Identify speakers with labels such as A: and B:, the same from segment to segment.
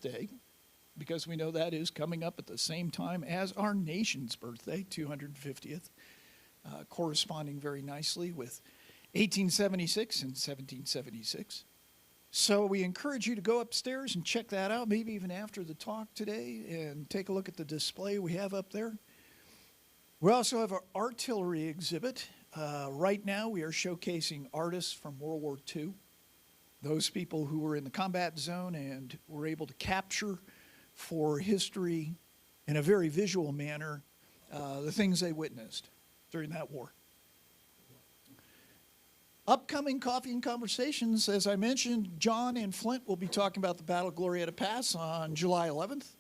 A: birthday, because we know that is coming up at the same time as our nation's birthday, 250th, corresponding very nicely with 1876 and 1776. So we encourage you to go upstairs and check that out, maybe even after the talk today, and take a look at the display we have up there. We also have our artillery exhibit. Right now we are showcasing artists from World War II, those people who were in the combat zone and were able to capture for history in a very visual manner the things they witnessed during that war. Upcoming coffee and conversations, as I mentioned, John and Flint will be talking about the Battle of Glorieta Pass on July 11th.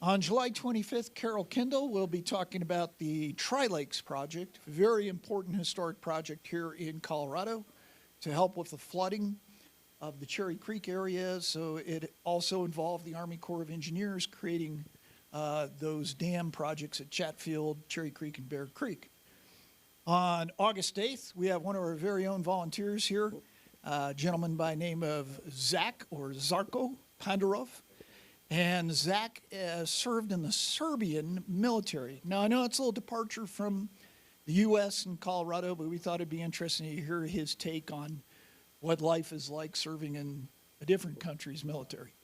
A: On July 25th, Carol Kendall will be talking about the Tri-Lakes project, a very important historic project here in Colorado to help with the flooding of the Cherry Creek area. So it also involved the Army Corps of Engineers creating those dam projects at Chatfield, Cherry Creek, and Bear Creek. On August 8th, we have one of our very own volunteers here, a gentleman by name of Zach, or Zarko Pandorov. And Zach served in the Serbian military. Now, I know it's a little departure from the U.S. and Colorado, but we thought it'd be interesting to hear his take on what life is like serving in a different country's military.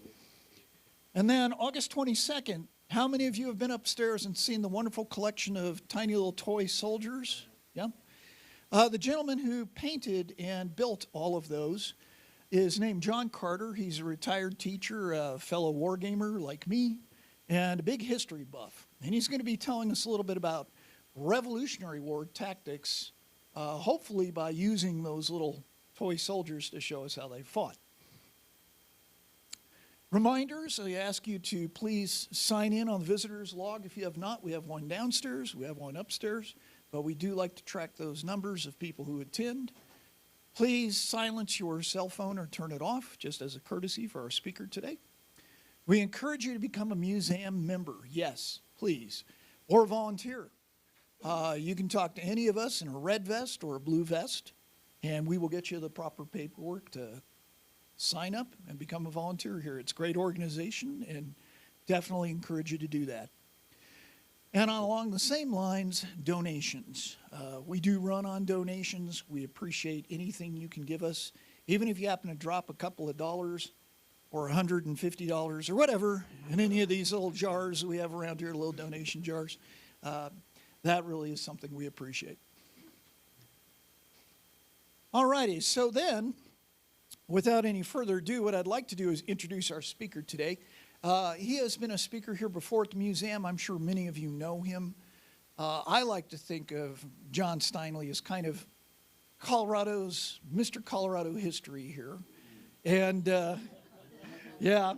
A: And then August 22nd, how many of you have been upstairs and seen the wonderful collection of tiny little toy soldiers? Yeah. The gentleman who painted and built all of those is named John Carter. He's a retired teacher, a fellow wargamer like me, and a big history buff. And he's going to be telling us a little bit about Revolutionary War tactics, hopefully by using those little toy soldiers to show us how they fought. Reminders, I ask you to please sign in on the visitor's log if you have not. We have one downstairs, we have one upstairs, but we do like to track those numbers of people who attend. Please silence your cell phone or turn it off, just as a courtesy for our speaker today. We encourage you to become a museum member, yes, please, or volunteer. You can talk to any of us in a red vest or a blue vest, and we will get you the proper paperwork to sign up and become a volunteer here. It's a great organization, and definitely encourage you to do that. And along the same lines, donations. We do run on donations. We appreciate anything you can give us, even if you happen to drop a couple of dollars or $150 or whatever in any of these little jars we have around here, little donation jars. That really is something we appreciate. All righty, so then, without any further ado, what I'd like to do is introduce our speaker today. He has been a speaker here before at the museum. I'm sure many of you know him. I like to think of John Steinle as kind of Colorado's Mr. Colorado history here. And yeah,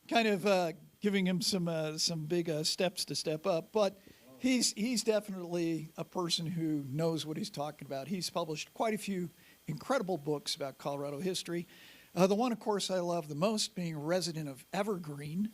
A: kind of giving him some big steps to step up. But he's definitely a person who knows what he's talking about. He's published quite a few incredible books about Colorado history. The one, of course, I love the most, being a resident of Evergreen,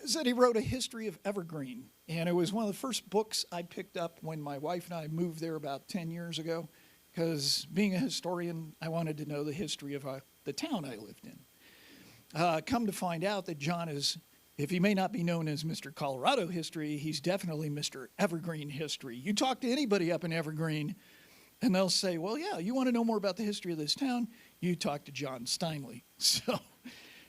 A: is that he wrote a history of Evergreen. And it was one of the first books I picked up when my wife and I moved there about 10 years ago, because being a historian, I wanted to know the history of the town I lived in. Come to find out that John is, if he may not be known as Mr. Colorado history, he's definitely Mr. Evergreen history. You talk to anybody up in Evergreen, and they'll say, well, yeah, you want to know more about the history of this town? You talk to John Steinle. So,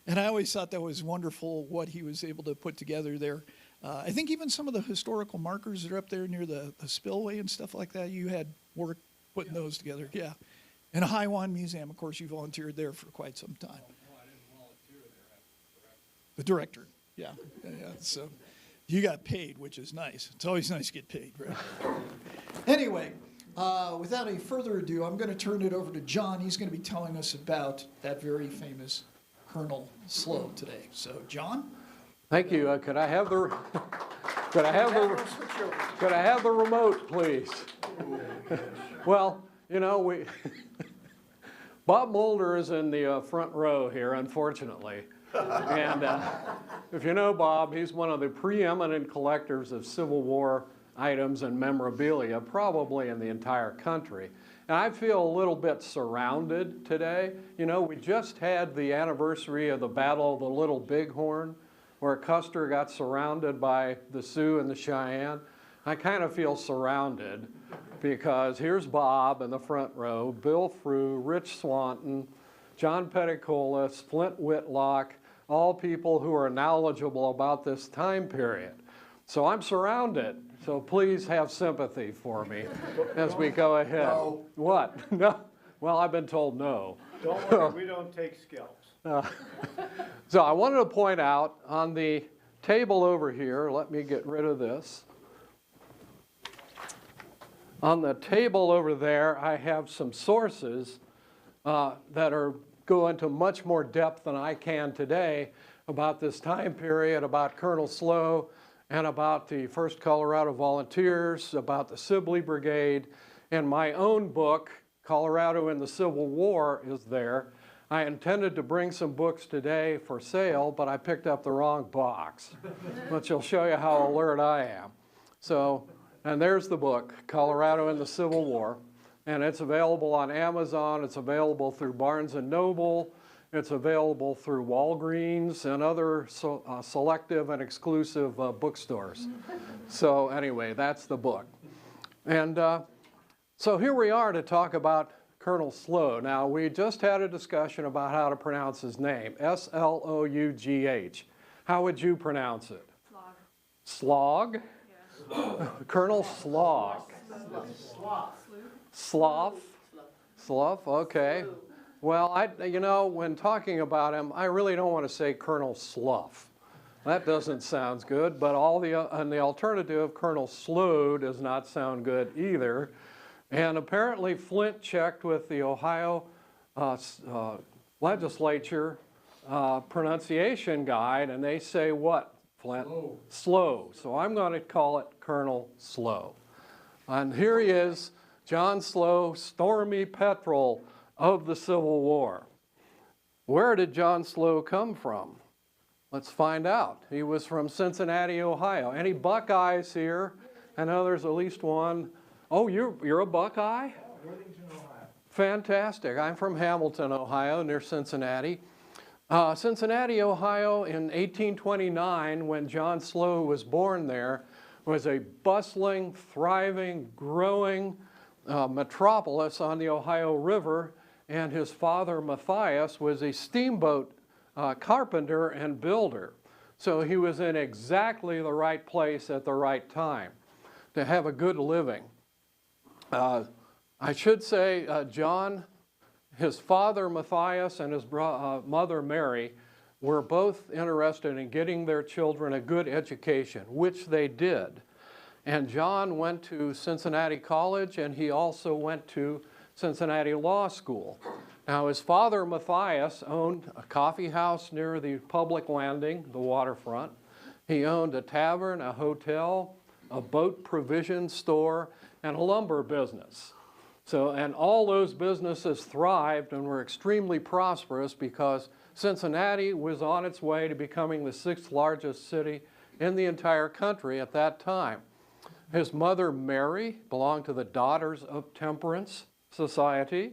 A: and I always thought that was wonderful what he was able to put together there. I think even some of the historical markers that are up there near the spillway and stuff like that, you had work putting those together. Yeah. And a Haiwan Museum, of course, you volunteered there for quite some time.
B: No, I didn't volunteer there.
A: The director. Yeah. So you got paid, which is nice. It's always nice to get paid, right? Anyway. Without any further ado, I'm going to turn it over to John. He's going to be telling us about that very famous Colonel Slough today. So, John?
B: Thank you. Could I have the remote, please? Well, you know, Bob Mulder is in the front row here, unfortunately. And if you know Bob, he's one of the preeminent collectors of Civil War items and memorabilia, probably in the entire country. And I feel a little bit surrounded today. You know, we just had the anniversary of the Battle of the Little Bighorn, where Custer got surrounded by the Sioux and the Cheyenne. I kind of feel surrounded because here's Bob in the front row, Bill Frew, Rich Swanton, John Petticolas, Flint Whitlock, all people who are knowledgeable about this time period. So I'm surrounded. So please have sympathy for me as we go ahead.
C: No.
B: What? No? Well, I've been told no.
D: Don't worry, we don't take scalps.
B: So I wanted to point out on the table over here, let me get rid of this. On the table over there, I have some sources that go into much more depth than I can today about this time period, about Colonel Slough, and about the 1st Colorado Volunteers, about the Sibley Brigade, and my own book, Colorado in the Civil War, is there. I intended to bring some books today for sale, but I picked up the wrong box, which will show you how alert I am. So, and there's the book, Colorado in the Civil War, and it's available on Amazon, it's available through Barnes & Noble, it's available through Walgreens and other selective and exclusive bookstores. So anyway, that's the book. And so here we are to talk about Colonel Slough. Now, we just had a discussion about how to pronounce his name, S-L-O-U-G-H. How would you pronounce it? Slog. Slog? Yeah. Colonel Slog. Slough. Slough, okay. Well, you know, when talking about him, I really don't want to say Colonel Slough. That doesn't sound good, but and the alternative, Colonel Slough, does not sound good either. And apparently Flint checked with the Ohio legislature pronunciation guide, and they say what, Flint? Slough. So I'm going to call it Colonel Slough. And here he is, John Slough, stormy petrel of the Civil War. Where did John Slough come from? Let's find out. He was from Cincinnati, Ohio. Any Buckeyes here? I know there's at least one. Oh, you're a Buckeye?
D: Worthington, Ohio.
B: Fantastic. I'm from Hamilton, Ohio, near Cincinnati. Cincinnati, Ohio, in 1829, when John Slough was born there, was a bustling, thriving, growing metropolis on the Ohio River, and his father, Matthias, was a steamboat carpenter and builder. So he was in exactly the right place at the right time to have a good living. I should say John, his father Matthias and his mother Mary were both interested in getting their children a good education, which they did. And John went to Cincinnati College, and he also went to Cincinnati Law School. Now, his father Matthias owned a coffee house near the public landing, the waterfront. He owned a tavern, a hotel, a boat provision store, and a lumber business. So, and all those businesses thrived and were extremely prosperous because Cincinnati was on its way to becoming the 6th largest city in the entire country at that time. His mother, Mary, belonged to the Daughters of Temperance Society,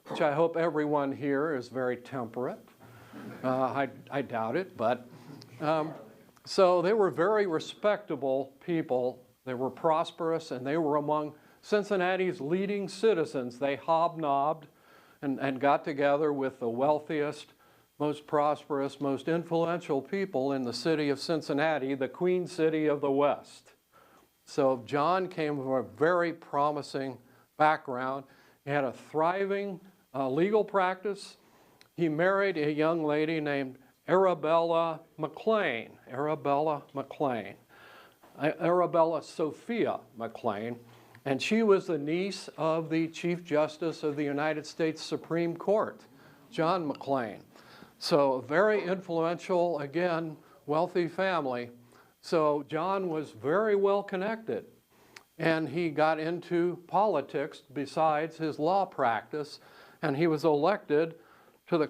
B: which I hope everyone here is very temperate. I doubt it, but so they were very respectable people. They were prosperous, and they were among Cincinnati's leading citizens. They hobnobbed and got together with the wealthiest, most prosperous, most influential people in the city of Cincinnati, the Queen City of the West. So John came from a very promising background. He had a thriving legal practice. He married a young lady named Arabella McLean. Arabella Sophia McLean. And she was the niece of the Chief Justice of the United States Supreme Court, John McLean. So very influential, again, wealthy family. So John was very well connected, and he got into politics besides his law practice, and he was elected to the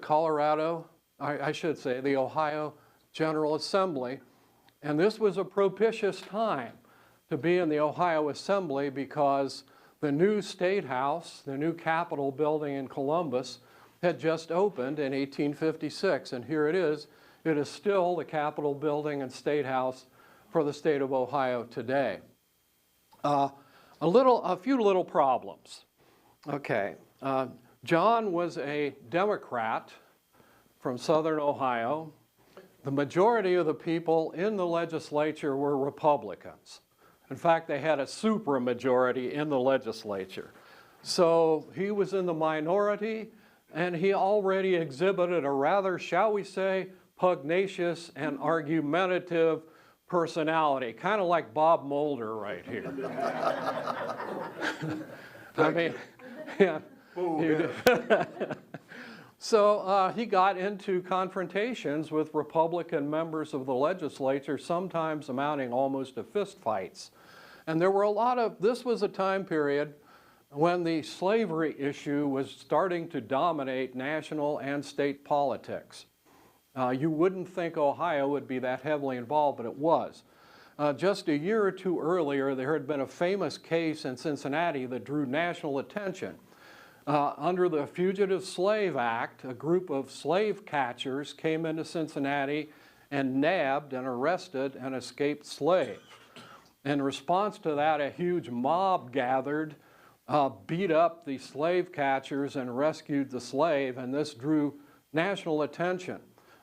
B: the Ohio General Assembly. And this was a propitious time to be in the Ohio Assembly because the new State House, the new Capitol building in Columbus, had just opened in 1856, and here it is. It is still the Capitol building and State House for the state of Ohio today. A few little problems. Okay, John was a Democrat from Southern Ohio. The majority of the people in the legislature were Republicans. In fact, they had a supermajority in the legislature. So he was in the minority, and he already exhibited a rather, shall we say, pugnacious and argumentative personality, kind of like Bob Mulder right here. I mean, yeah. So he got into confrontations with Republican members of the legislature, sometimes amounting almost to fistfights. And there were a lot of, this was a time period when the slavery issue was starting to dominate national and state politics. You wouldn't think Ohio would be that heavily involved, but it was. Just a year or two earlier, there had been a famous case in Cincinnati that drew national attention. Under the Fugitive Slave Act, a group of slave catchers came into Cincinnati and nabbed and arrested an escaped slave. In response to that, a huge mob gathered, beat up the slave catchers and rescued the slave, and this drew national attention.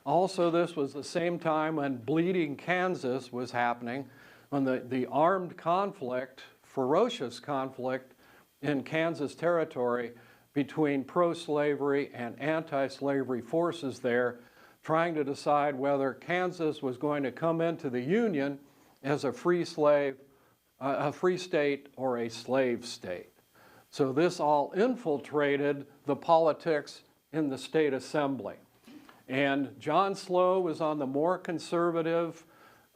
B: Also, this was the same time when Bleeding Kansas was happening, when the armed conflict, ferocious conflict in Kansas territory between pro-slavery and anti-slavery forces there, trying to decide whether Kansas was going to come into the Union as a free state or a slave state. So this all infiltrated the politics in the state assembly. And John Slough was on the more conservative,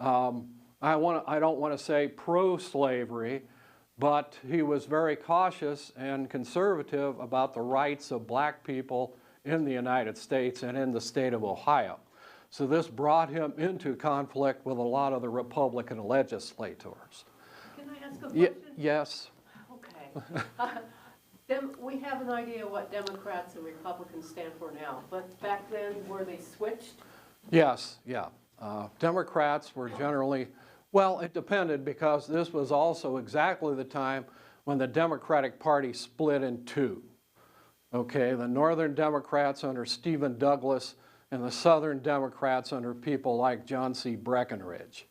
B: I don't want to say pro-slavery, but he was very cautious and conservative about the rights of black people in the United States and in the state of Ohio. So this brought him into conflict with a lot of the Republican legislators.
C: Can I ask a question?
B: Yes.
C: Okay. We have an idea what Democrats and Republicans stand for now, but back then, were they switched?
B: Yes, yeah. Democrats were generally, well, it depended because this was also exactly the time when the Democratic Party split in two. Okay, the Northern Democrats under Stephen Douglas and the Southern Democrats under people like John C. Breckinridge.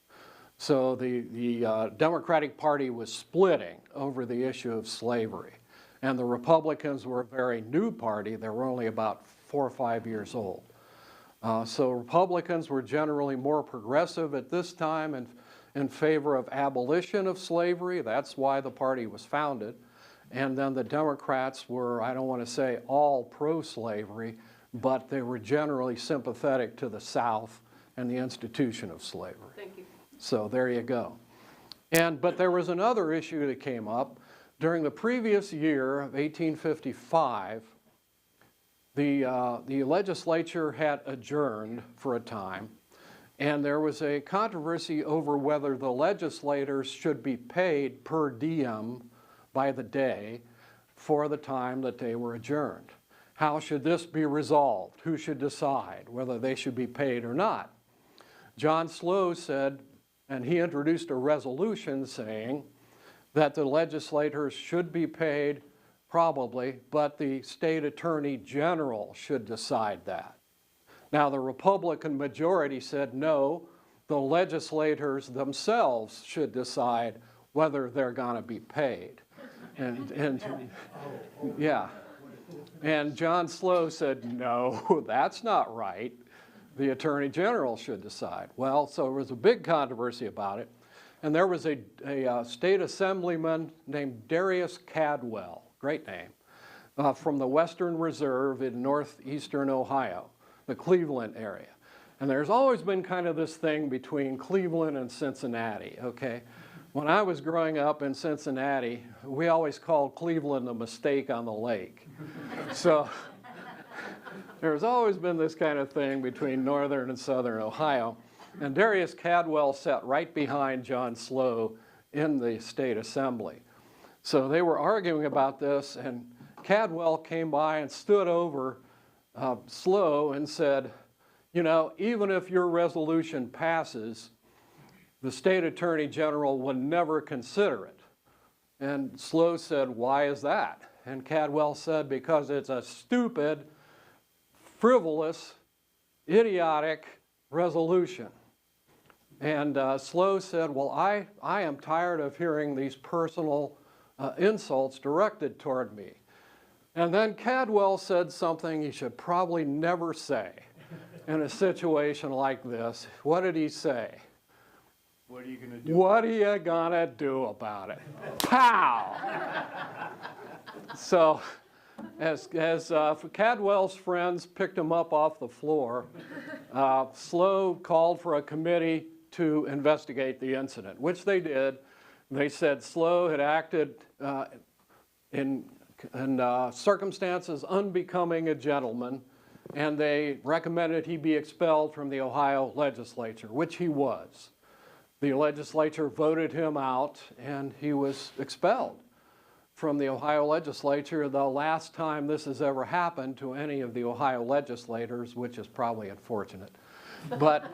B: So the Democratic Party was splitting over the issue of slavery. And the Republicans were a very new party. They were only about 4 or 5 years old. So Republicans were generally more progressive at this time and in favor of abolition of slavery. That's why the party was founded. And then the Democrats were, I don't want to say all pro-slavery, but they were generally sympathetic to the South and the institution of slavery.
C: Thank you.
B: So there you go. But there was another issue that came up. During the previous year of 1855, the legislature had adjourned for a time, and there was a controversy over whether the legislators should be paid per diem by the day for the time that they were adjourned. How should this be resolved? Who should decide whether they should be paid or not? John Slough said, and he introduced a resolution saying that the legislators should be paid, probably, but the state attorney general should decide that. Now, the Republican majority said no, the legislators themselves should decide whether they're going to be paid. And yeah. And John Slough said, no, that's not right. The attorney general should decide. Well, so there was a big controversy about it. And there was a state assemblyman named Darius Cadwell, great name, from the Western Reserve in northeastern Ohio, the Cleveland area. And there's always been kind of this thing between Cleveland and Cincinnati, okay? When I was growing up in Cincinnati, we always called Cleveland the mistake on the lake. So there's always been this kind of thing between northern and southern Ohio. And Darius Cadwell sat right behind John Slough in the state assembly. So they were arguing about this, and Cadwell came by and stood over Slough and said, you know, even if your resolution passes, the state attorney general would never consider it. And Slough said, why is that? And Cadwell said, because it's a stupid, frivolous, idiotic resolution. And Slough said, well, I am tired of hearing these personal insults directed toward me. And then Cadwell said something he should probably never say in a situation like this. What did he say?
D: What are you gonna do?
B: What are you gonna do about it? Pow! So, as Cadwell's friends picked him up off the floor, Slough called for a committee to investigate the incident, which they did. They said Slough had acted in circumstances unbecoming a gentleman, and they recommended he be expelled from the Ohio legislature, which he was. The legislature voted him out, and he was expelled from the Ohio legislature. The last time this has ever happened to any of the Ohio legislators, which is probably unfortunate. But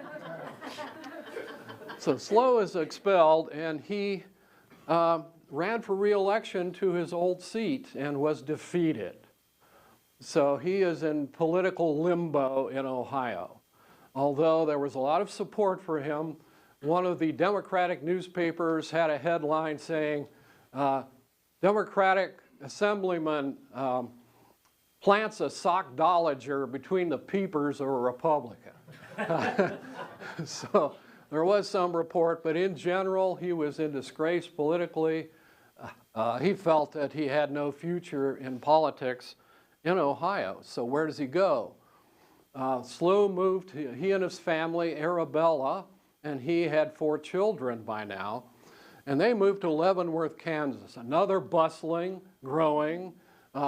B: so Slough is expelled, and he ran for re-election to his old seat and was defeated. So he is in political limbo in Ohio. Although there was a lot of support for him, one of the Democratic newspapers had a headline saying, Democratic Assemblyman plants a sockdolager between the peepers of a Republican. So there was some report, but in general, he was in disgrace politically. He felt that he had no future in politics in Ohio. So where does he go? Slough moved, he and his family, Arabella, and he had 4 children by now, and they moved to Leavenworth, Kansas, another bustling, growing,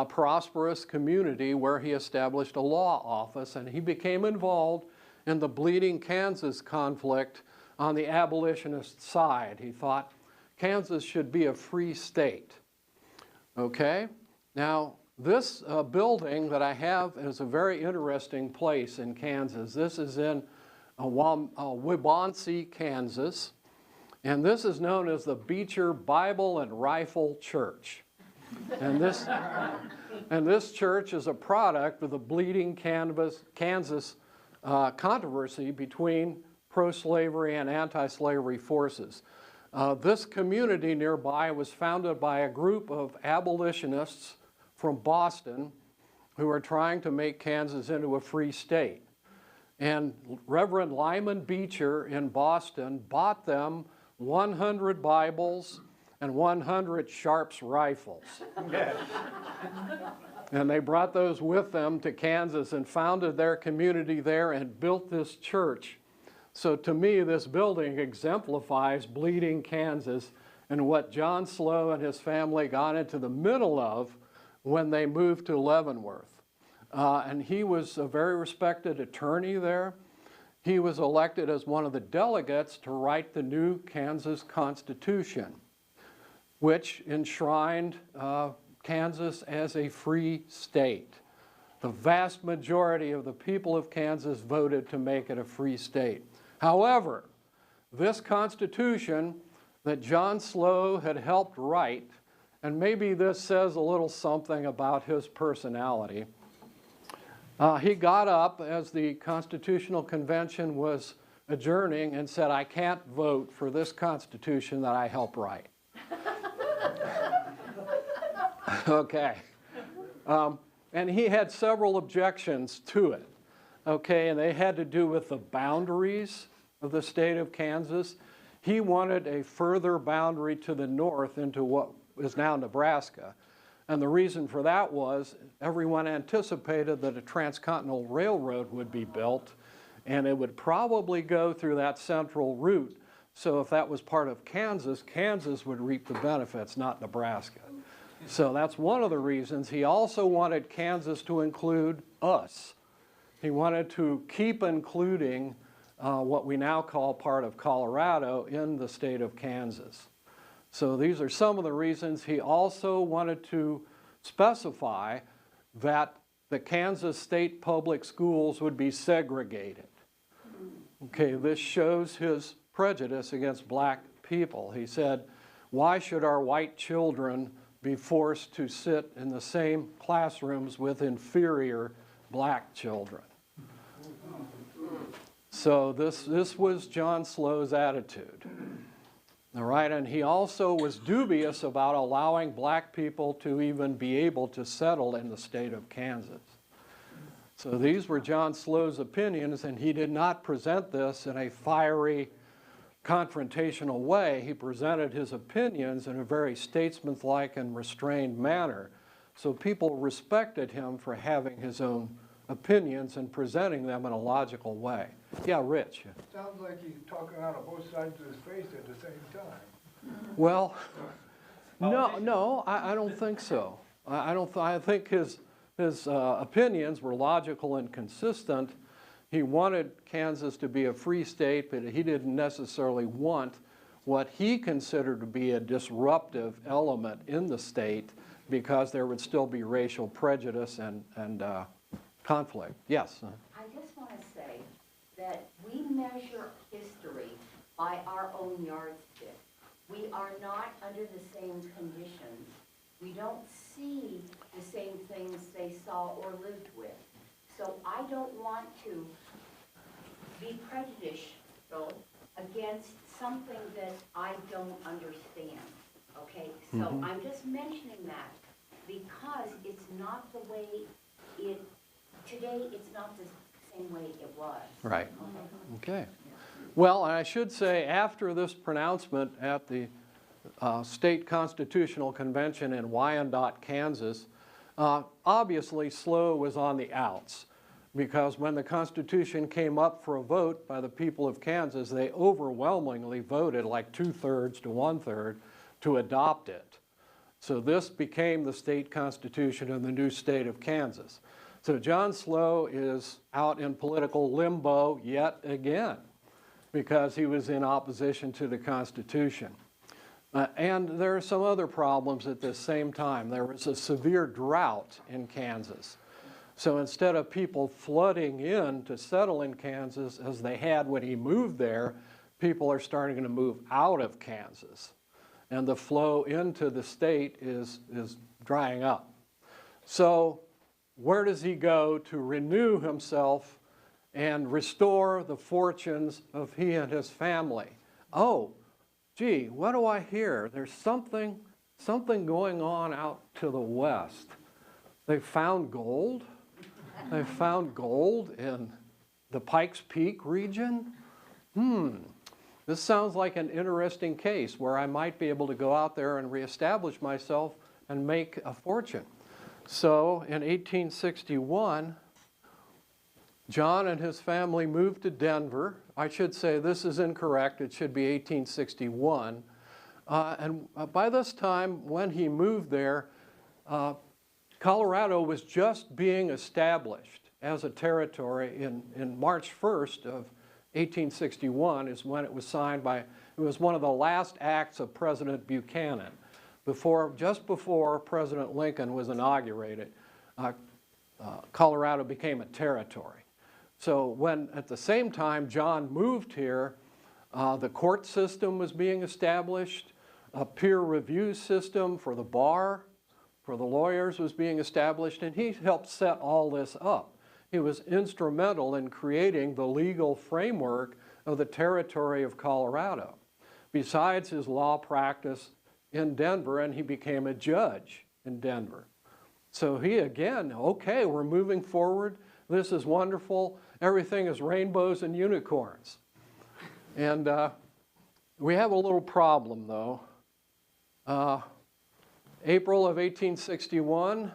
B: prosperous community where he established a law office, and he became involved in the Bleeding Kansas conflict on the abolitionist side. He thought Kansas should be a free state. Okay? Now, this building that I have is a very interesting place in Kansas. This is in Waubonsee, Kansas, and this is known as the Beecher Bible and Rifle Church. And this church is a product of the Bleeding Kansas controversy between pro-slavery and anti-slavery forces. This community nearby was founded by a group of abolitionists from Boston who are trying to make Kansas into a free state. And Reverend Lyman Beecher in Boston bought them 100 Bibles and 100 Sharps rifles. And they brought those with them to Kansas and founded their community there and built this church. So to me, this building exemplifies Bleeding Kansas and what John Slough and his family got into the middle of when they moved to Leavenworth. And he was a very respected attorney there. He was elected as one of the delegates to write the new Kansas Constitution, which enshrined Kansas as a free state. The vast majority of the people of Kansas voted to make it a free state. However, this Constitution that John Slough had helped write, and maybe this says a little something about his personality, he got up as the Constitutional Convention was adjourning and said, I can't vote for this Constitution that I helped write. Okay. And he had several objections to it. Okay, and they had to do with the boundaries of the state of Kansas. He wanted a further boundary to the north into what is now Nebraska. And the reason for that was everyone anticipated that a transcontinental railroad would be built, and it would probably go through that central route. So if that was part of Kansas, Kansas would reap the benefits, not Nebraska. So that's one of the reasons. He also wanted Kansas to include us. He wanted to keep including what we now call part of Colorado in the state of Kansas. So these are some of the reasons. He also wanted to specify that the Kansas state public schools would be segregated. Okay, this shows his prejudice against black people. He said, why should our white children be forced to sit in the same classrooms with inferior black children? So this was John Slough's attitude. All right, and he also was dubious about allowing black people to even be able to settle in the state of Kansas. So these were John Slough's opinions, and he did not present this in a fiery, confrontational way. He presented his opinions in a very statesmanlike and restrained manner. So people respected him for having his own opinions and presenting them in a logical way. Yeah, Rich.
E: Sounds like he's talking out of both sides of his face at the same time.
B: Well, no, I don't think so. I think his opinions were logical and consistent. He wanted Kansas to be a free state, but he didn't necessarily want what he considered to be a disruptive element in the state because there would still be racial prejudice and conflict. Yes?
F: I just want to say that we measure history by our own yardstick. We are not under the same conditions. We don't see the same things they saw or lived with. So I don't want to be prejudicial against something that I don't understand, okay? So I'm just mentioning that because it's not the way today it's not the same way it was.
B: Right. Okay. Well, I should say after this pronouncement at the State Constitutional Convention in Wyandotte, Kansas, obviously Slough was on the outs because when the Constitution came up for a vote by the people of Kansas, they overwhelmingly voted, like 2/3 to 1/3, to adopt it. So this became the state constitution of the new state of Kansas. So John Slough is out in political limbo yet again because he was in opposition to the Constitution. And there are some other problems at the same time. There was a severe drought in Kansas. So instead of people flooding in to settle in Kansas as they had when he moved there, people are starting to move out of Kansas. And the flow into the state is drying up. So where does he go to renew himself and restore the fortunes of he and his family? Oh, gee, what do I hear? There's something going on out to the west. They found gold. They found gold in the Pikes Peak region. This sounds like an interesting case where I might be able to go out there and reestablish myself and make a fortune. So in 1861, John and his family moved to Denver. I should say this is incorrect. It should be 1861. And by this time, when he moved there, Colorado was just being established as a territory. In March 1st of 1861 is when it was signed by, it was one of the last acts of President Buchanan. Just before President Lincoln was inaugurated, Colorado became a territory. So when at the same time John moved here, the court system was being established, a peer review system for the bar, for the lawyers was being established, and he helped set all this up. He was instrumental in creating the legal framework of the territory of Colorado. Besides his law practice in Denver, and he became a judge in Denver. So he again, okay, we're moving forward. This is wonderful. Everything is rainbows and unicorns. And we have a little problem, though. April of 1861.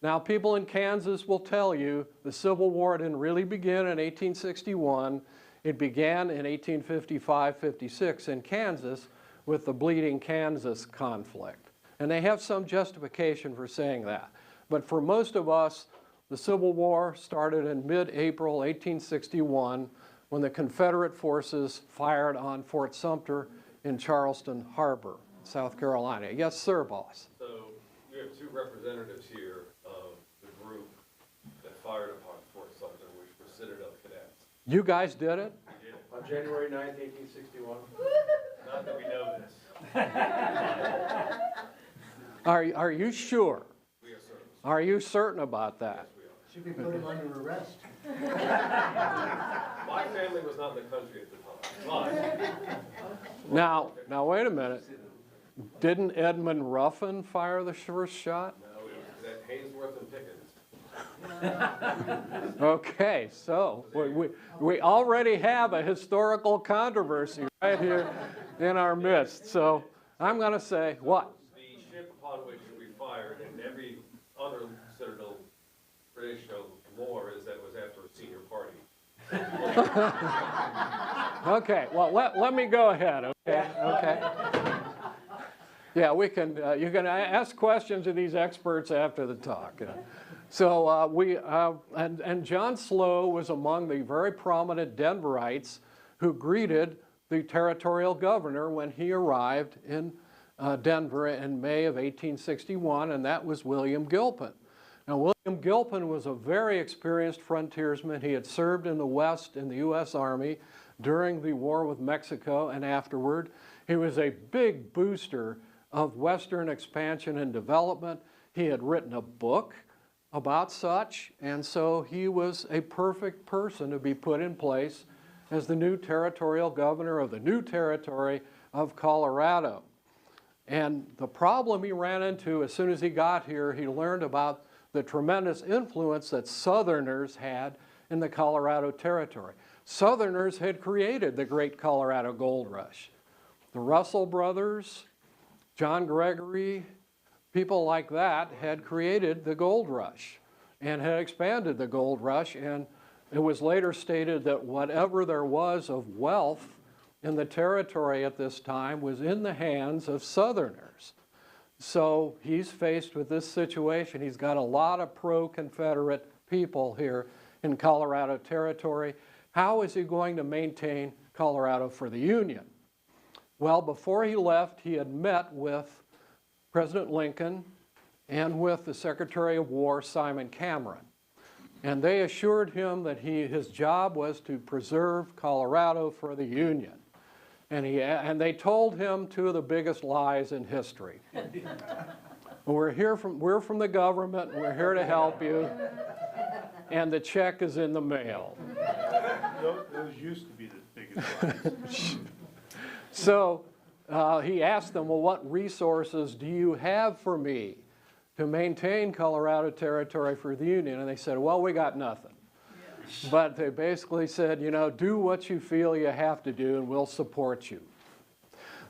B: Now, people in Kansas will tell you the Civil War didn't really begin in 1861. It began in 1855-56 in Kansas with the Bleeding Kansas conflict. And they have some justification for saying that. But for most of us, the Civil War started in mid-April 1861 when the Confederate forces fired on Fort Sumter in Charleston Harbor. South Carolina. Yes, sir, boss.
G: So we have two representatives here of the group that fired upon Fort Sumter, which were Citadel cadets.
B: You guys did it?
G: We did it.
D: On January 9th, 1861.
G: Not that we know this.
B: Are you sure?
G: We are certain.
B: Are you certain about that?
G: Yes, we are.
H: Should we put him under arrest?
G: My family was not in the country at the time, but
B: Now wait a minute. Didn't Edmund Ruffin fire the first shot?
G: no, it was at Haynesworth and Pickens.
B: Okay, so we already have a historical controversy right here in our midst. So I'm going to say what?
G: The ship upon which we fired and every other Citadel traditional lore is that it was after a senior party.
B: Okay, well, let me go ahead, okay? Yeah, we can, you can ask questions of these experts after the talk. So and John Slough was among the very prominent Denverites who greeted the territorial governor when he arrived in Denver in May of 1861, and that was William Gilpin. Now, William Gilpin was a very experienced frontiersman. He had served in the West in the U.S. Army during the war with Mexico and afterward. He was a big booster of Western expansion and development. He had written a book about such, and so he was a perfect person to be put in place as the new territorial governor of the new territory of Colorado. And the problem he ran into as soon as he got here, he learned about the tremendous influence that Southerners had in the Colorado Territory. Southerners had created the great Colorado Gold Rush. The Russell brothers, John Gregory, people like that had created the gold rush and had expanded the gold rush, and it was later stated that whatever there was of wealth in the territory at this time was in the hands of Southerners. So he's faced with this situation. He's got a lot of pro-Confederate people here in Colorado Territory. How is he going to maintain Colorado for the Union? Well, before he left, he had met with President Lincoln and with the Secretary of War, Simon Cameron. And they assured him that his job was to preserve Colorado for the Union. And they told him two of the biggest lies in history. We're from the government, we're here to help you, and the check is in the mail.
D: Those used to be the biggest lies.
B: So he asked them, well, what resources do you have for me to maintain Colorado Territory for the Union? And they said, well, we got nothing. But they basically said, you know, do what you feel you have to do and we'll support you.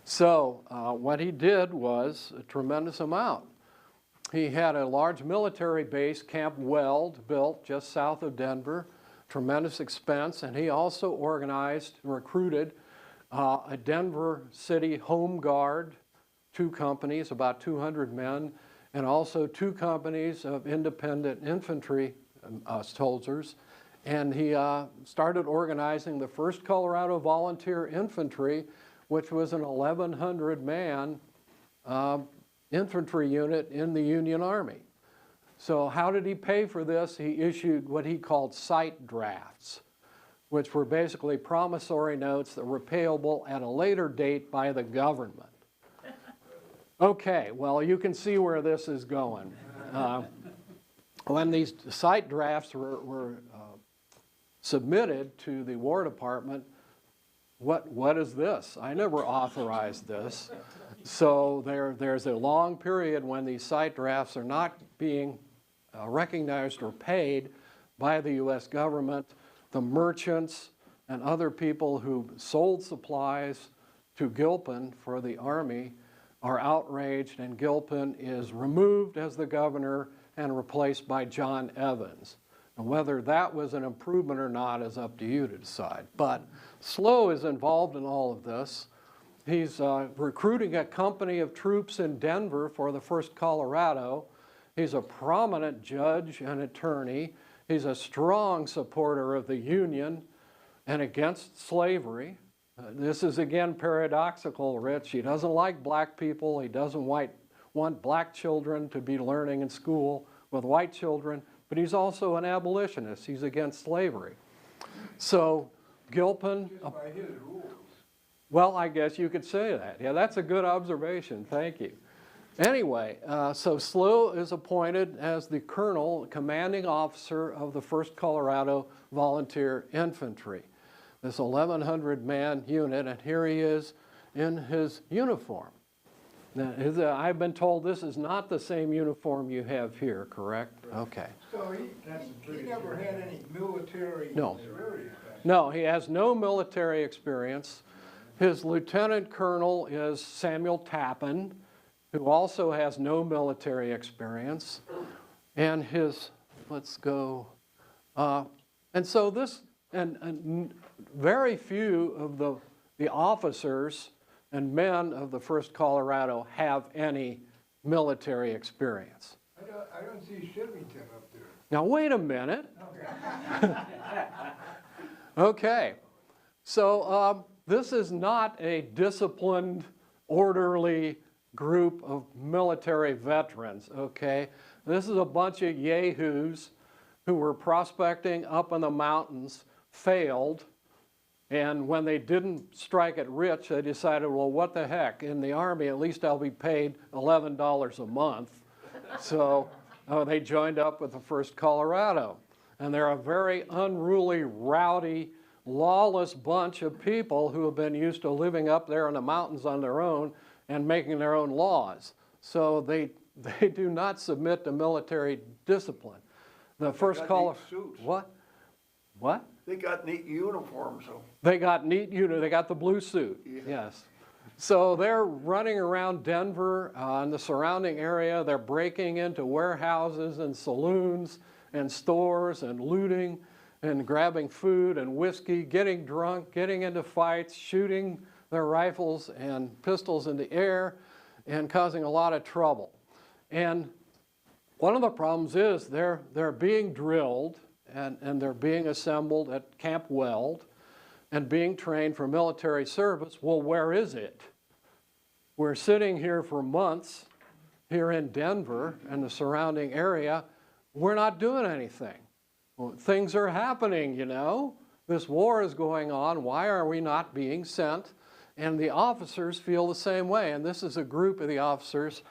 B: So what he did was a tremendous amount. He had a large military base, Camp Weld, built just south of Denver, tremendous expense, and he also organized and recruited a Denver City Home Guard, 2 companies, about 200 men, and also 2 companies of independent infantry soldiers. And he started organizing the first Colorado Volunteer Infantry, which was an 1,100-man infantry unit in the Union Army. So how did he pay for this? He issued what he called sight drafts, which were basically promissory notes that were payable at a later date by the government. Okay, well, you can see where this is going. When these sight drafts were submitted to the War Department, what is this? I never authorized this. So there's a long period when these sight drafts are not being recognized or paid by the U.S. government. The merchants and other people who sold supplies to Gilpin for the Army are outraged, and Gilpin is removed as the governor and replaced by John Evans. And whether that was an improvement or not is up to you to decide. But Slough is involved in all of this. He's recruiting a company of troops in Denver for the 1st Colorado. He's a prominent judge and attorney. He's a strong supporter of the Union and against slavery. This is again paradoxical, Rich. He doesn't like black people. He doesn't want black children to be learning in school with white children, but he's also an abolitionist. He's against slavery. So Gilpin,
E: Just by his rules.
B: well, I guess you could say that. Yeah, that's a good observation. Thank you. Anyway, so Slough is appointed as the colonel, commanding officer of the 1st Colorado Volunteer Infantry, this 1,100-man unit, and here he is in his uniform. Now, I've been told this is not the same uniform you have here, correct? Okay.
E: So he never had any military
B: No.
E: experience.
B: No, he has no military experience. His lieutenant colonel is Samuel Tappan, who also has no military experience. And his, let's go, and so this, and very few of the officers and men of the 1st Colorado have any military experience.
E: I don't see Shivington up there.
B: Now, wait a minute. Okay, so this is not a disciplined, orderly group of military veterans, okay? This is a bunch of yahoos who were prospecting up in the mountains, failed, and when they didn't strike it rich, they decided, well, what the heck? In the Army, at least I'll be paid $11 a month. So they joined up with the 1st Colorado. And they're a very unruly, rowdy, lawless bunch of people who have been used to living up there in the mountains on their own and making their own laws. So they do not submit to military discipline. The 1st Colorado. What? What?
H: They got neat uniforms, so.
B: They got they got the blue suit, yes. So they're running around Denver and the surrounding area. They're breaking into warehouses and saloons and stores and looting and grabbing food and whiskey, getting drunk, getting into fights, shooting their rifles and pistols in the air and causing a lot of trouble. And one of the problems is they're being drilled and they're being assembled at Camp Weld and being trained for military service. Well, where is it? We're sitting here for months here in Denver and the surrounding area. We're not doing anything. Well, things are happening, you know. This war is going on. Why are we not being sent? And the officers feel the same way. And this is a group of the officers.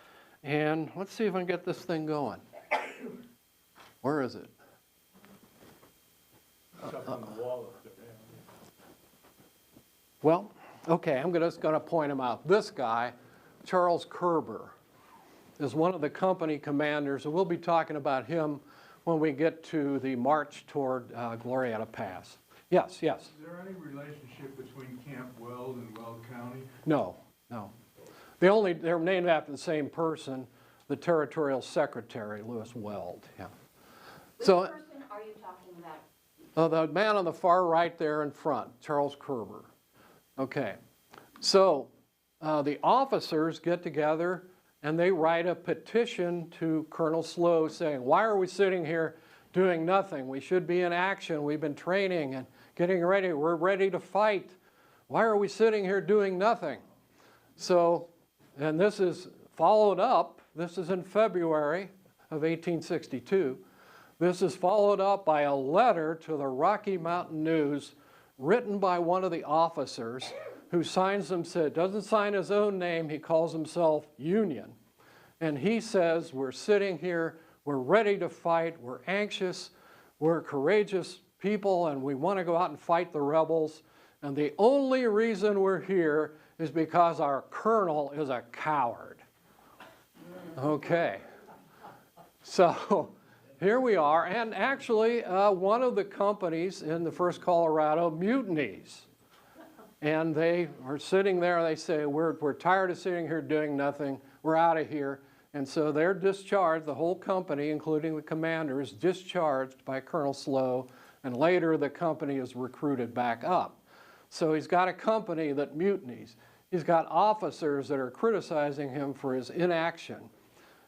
B: And let's see if I can get this thing going. Where is it? Well, okay, I'm just going to point him out. This guy, Charles Kerber, is one of the company commanders, and we'll be talking about him when we get to the march toward Glorieta Pass. Yes, yes.
E: Is there any relationship between Camp Weld and Weld County?
B: No, no. They're named after the same person, the territorial secretary, Lewis Weld. Yeah.
F: Which
B: So,
F: person are you talking about?
B: the man on the far right there in front, Charles Kerber. Okay, so the officers get together and they write a petition to Colonel Slough saying, why are we sitting here doing nothing? We should be in action. We've been training and getting ready. We're ready to fight. Why are we sitting here doing nothing? So, and this is followed up. This is in February of 1862. This is followed up by a letter to the Rocky Mountain News written by one of the officers who doesn't sign his own name, he calls himself Union. And he says, we're sitting here, we're ready to fight, we're anxious, we're courageous people, and we want to go out and fight the rebels. And the only reason we're here is because our colonel is a coward. Okay. So here we are, and actually one of the companies in the 1st Colorado mutinies. And they are sitting there, they say, we're tired of sitting here doing nothing, we're out of here. And so they're discharged, the whole company, including the commander, is discharged by Colonel Slough, and later the company is recruited back up. So he's got a company that mutinies. He's got officers that are criticizing him for his inaction.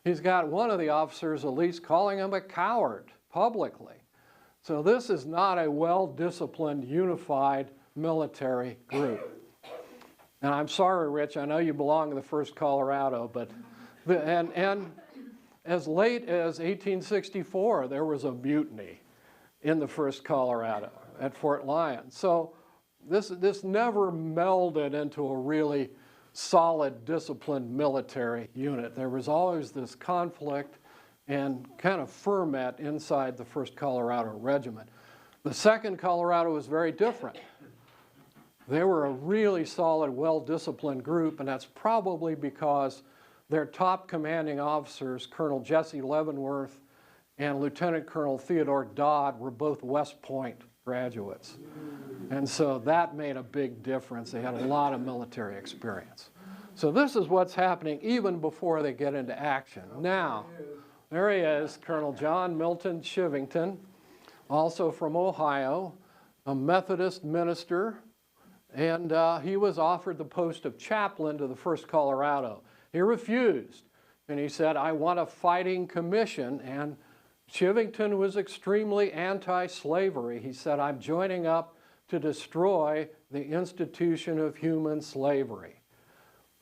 B: He's got one of the officers at least calling him a coward publicly. So this is not a well-disciplined, unified military group. And I'm sorry, Rich, I know you belong to the 1st Colorado, but, and as late as 1864, there was a mutiny in the 1st Colorado at Fort Lyon. So this never melded into a really solid, disciplined military unit. There was always this conflict and kind of ferment inside the 1st Colorado Regiment. The 2nd Colorado was very different. They were a really solid, well-disciplined group, and that's probably because their top commanding officers, Colonel Jesse Leavenworth and Lieutenant Colonel Theodore Dodd, were both West Point graduates. And so that made a big difference. They had a lot of military experience. So this is what's happening even before they get into action. Now, there he is, Colonel John Milton Chivington, also from Ohio, a Methodist minister, and he was offered the post of chaplain to the 1st Colorado. He refused, and he said, I want a fighting commission, and Chivington was extremely anti-slavery. He said, I'm joining up to destroy the institution of human slavery.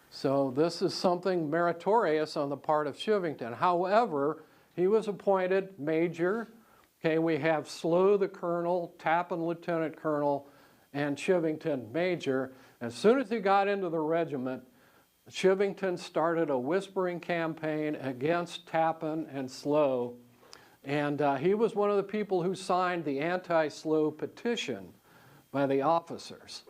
B: So this is something meritorious on the part of Chivington. However, he was appointed major. Okay, we have Slough the colonel, Tappan lieutenant colonel, and Chivington major. As soon as he got into the regiment, Chivington started a whispering campaign against Tappan and Slough. And he was one of the people who signed the anti-Slough petition by the officers.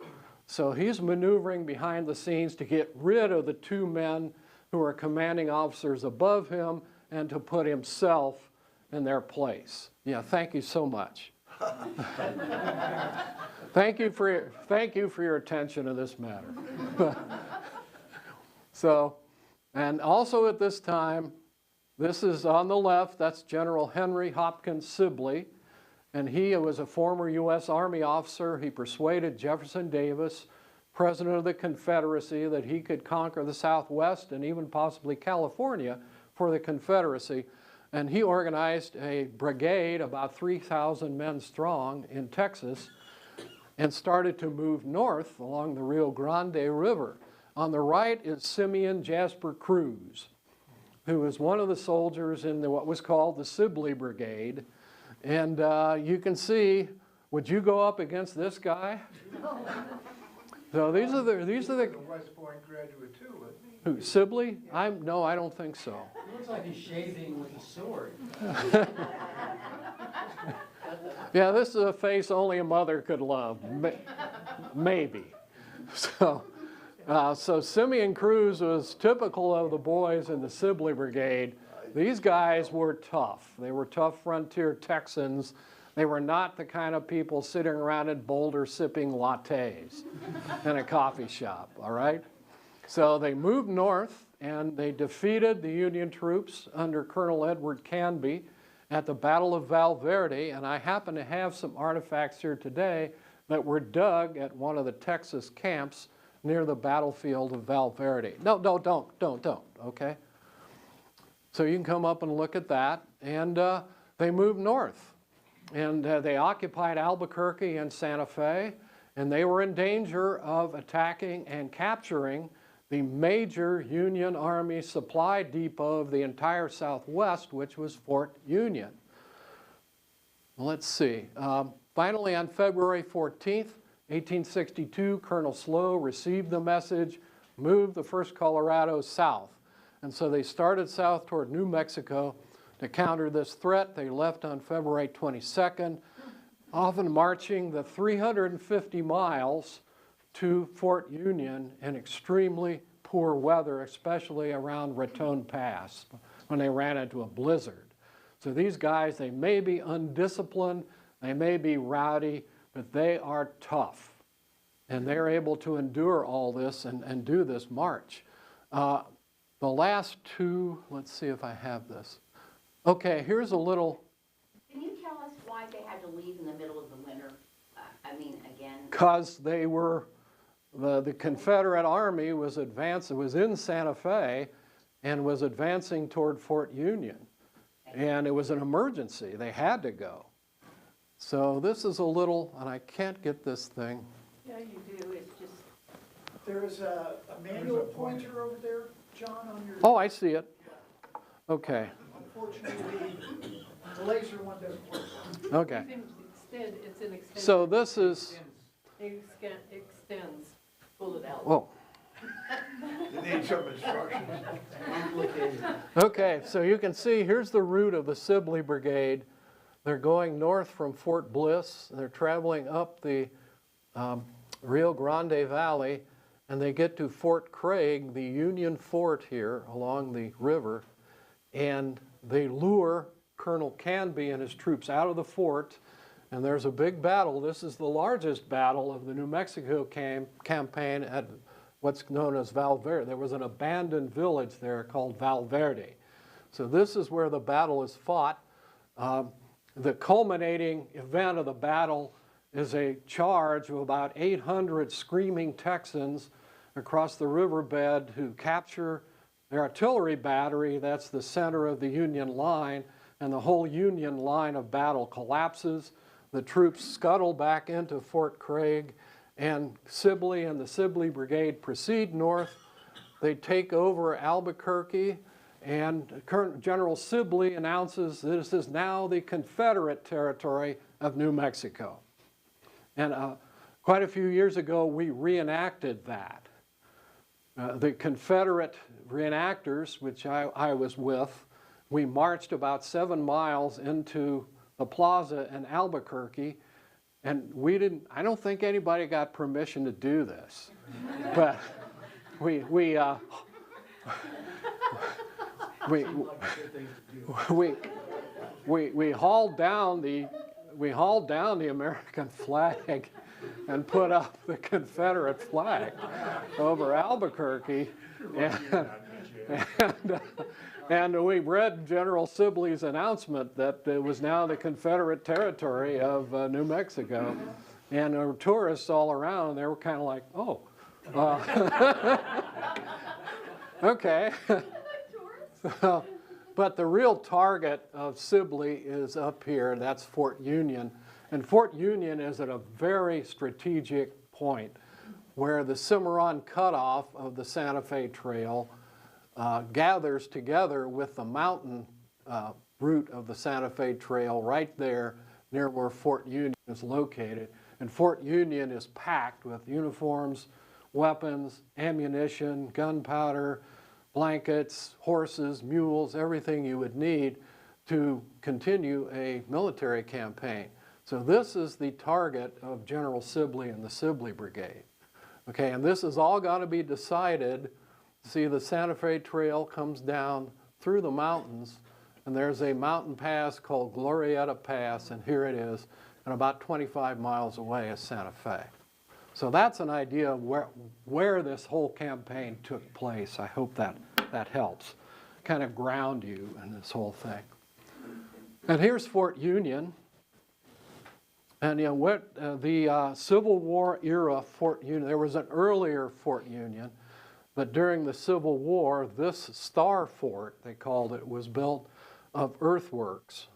B: So he's maneuvering behind the scenes to get rid of the 2 men who are commanding officers above him and to put himself in their place. Yeah, thank you so much. Thank you for your attention to this matter. So, and also at this time, this is on the left, that's General Henry Hopkins Sibley, and he was a former U.S. Army officer. He persuaded Jefferson Davis, President of the Confederacy, that he could conquer the Southwest and even possibly California for the Confederacy. And he organized a brigade, about 3,000 men strong, in Texas, and started to move north along the Rio Grande River. On the right is Simeon Jasper Cruz, who was one of the soldiers in what was called the Sibley Brigade. And you can see, would you go up against this guy? So these are the
E: West Point graduate too, wasn't he?
B: who, Sibley? No, I don't think so.
I: It looks like he's shaving with a sword.
B: Yeah, this is a face only a mother could love, maybe. So Simeon Cruz was typical of the boys in the Sibley Brigade. These guys were tough. They were tough frontier Texans. They were not the kind of people sitting around in Boulder sipping lattes in a coffee shop, all right? So they moved north and they defeated the Union troops under Colonel Edward Canby at the Battle of Valverde, and I happen to have some artifacts here today that were dug at one of the Texas camps near the battlefield of Valverde. No, don't, okay? So you can come up and look at that, and they moved north, and they occupied Albuquerque and Santa Fe, and they were in danger of attacking and capturing the major Union Army supply depot of the entire Southwest, which was Fort Union. Let's see. Finally, on February 14th, 1862, Colonel Slough received the message, moved the 1st Colorado south. And so they started south toward New Mexico to counter this threat. They left on February 22nd, often marching the 350 miles to Fort Union in extremely poor weather, especially around Raton Pass when they ran into a blizzard. So these guys, they may be undisciplined, they may be rowdy, but they are tough. And they're able to endure all this and do this march. The last two, let's see if I have this. Okay, here's a little.
F: Can you tell us why they had to leave in the middle of the winter? Again.
B: Because they were, the Confederate Army was advancing, was in Santa Fe and was advancing toward Fort Union. And it was an emergency. They had to go. So this is a little, and I can't get this thing.
C: Yeah, you do, it's just.
A: There is a manual pointer over there, John, on your.
B: Oh, I see it. Okay,
A: Unfortunately, the laser one doesn't work.
B: okay.
C: It's an extension.
B: So this is,
C: Extends, pull it out.
B: oh,
H: You need some instructions.
B: okay, so you can see here's the route of the Sibley Brigade. They're going north from Fort Bliss. They're traveling up the Rio Grande Valley, and they get to Fort Craig, the Union fort here along the river, and they lure Colonel Canby and his troops out of the fort, and there's a big battle. This is the largest battle of the New Mexico campaign at what's known as Valverde. There was an abandoned village there called Valverde. So this is where the battle is fought. The culminating event of the battle is a charge of about 800 screaming Texans across the riverbed who capture the artillery battery. That's the center of the Union line, and the whole Union line of battle collapses. The troops scuttle back into Fort Craig, and Sibley and the Sibley Brigade proceed north. They take over Albuquerque, and General Sibley announces this is now the Confederate territory of New Mexico. And quite a few years ago, we reenacted that. The Confederate reenactors, which I was with, we marched about 7 miles into the plaza in Albuquerque, and I don't think anybody got permission to do this, but we hauled down the American flag and put up the Confederate flag over Albuquerque, and we read General Sibley's announcement that it was now the Confederate territory of New Mexico, and there were tourists all around. They were kind of like, oh, okay. But the real target of Sibley is up here. That's Fort Union. And Fort Union is at a very strategic point where the Cimarron cutoff of the Santa Fe Trail gathers together with the mountain route of the Santa Fe Trail right there near where Fort Union is located. And Fort Union is packed with uniforms, weapons, ammunition, gunpowder, blankets, horses, mules, everything you would need to continue a military campaign. So this is the target of General Sibley and the Sibley Brigade. Okay, and this is all got to be decided. See, the Santa Fe Trail comes down through the mountains, and there's a mountain pass called Glorieta Pass, and here it is, and about 25 miles away is Santa Fe. So that's an idea of where this whole campaign took place. I hope that helps kind of ground you in this whole thing. And here's Fort Union. And you know the Civil War era Fort Union, there was an earlier Fort Union, but during the Civil War, this star fort, they called it, was built of earthworks,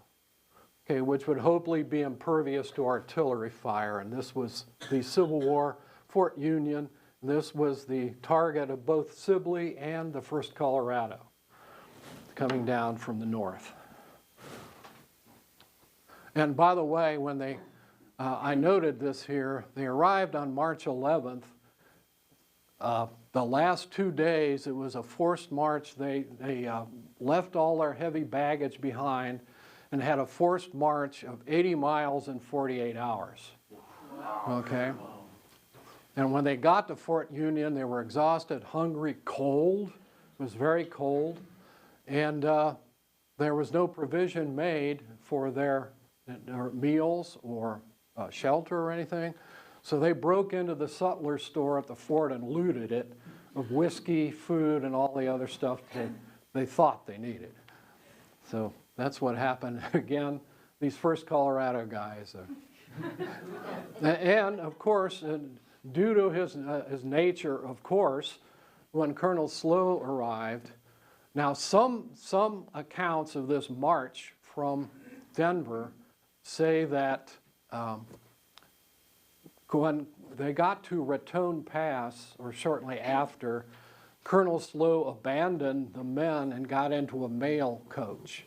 B: okay, which would hopefully be impervious to artillery fire. And this was the Civil War Fort Union. This was the target of both Sibley and the 1st Colorado coming down from the north. And by the way, when they I noted this here. They arrived on March 11th. The last 2 days, it was a forced march. They left all their heavy baggage behind and had a forced march of 80 miles in 48 hours. Okay? And when they got to Fort Union, they were exhausted, hungry, cold. It was very cold. And there was no provision made for their meals or shelter or anything. So they broke into the sutler store at the fort and looted it of whiskey, food, and all the other stuff they thought they needed. So that's what happened. Again, these 1st Colorado guys. And of course, due to his nature, of course, when Colonel Slough arrived, now some accounts of this march from Denver say that when they got to Raton Pass, or shortly after, Colonel Slough abandoned the men and got into a mail coach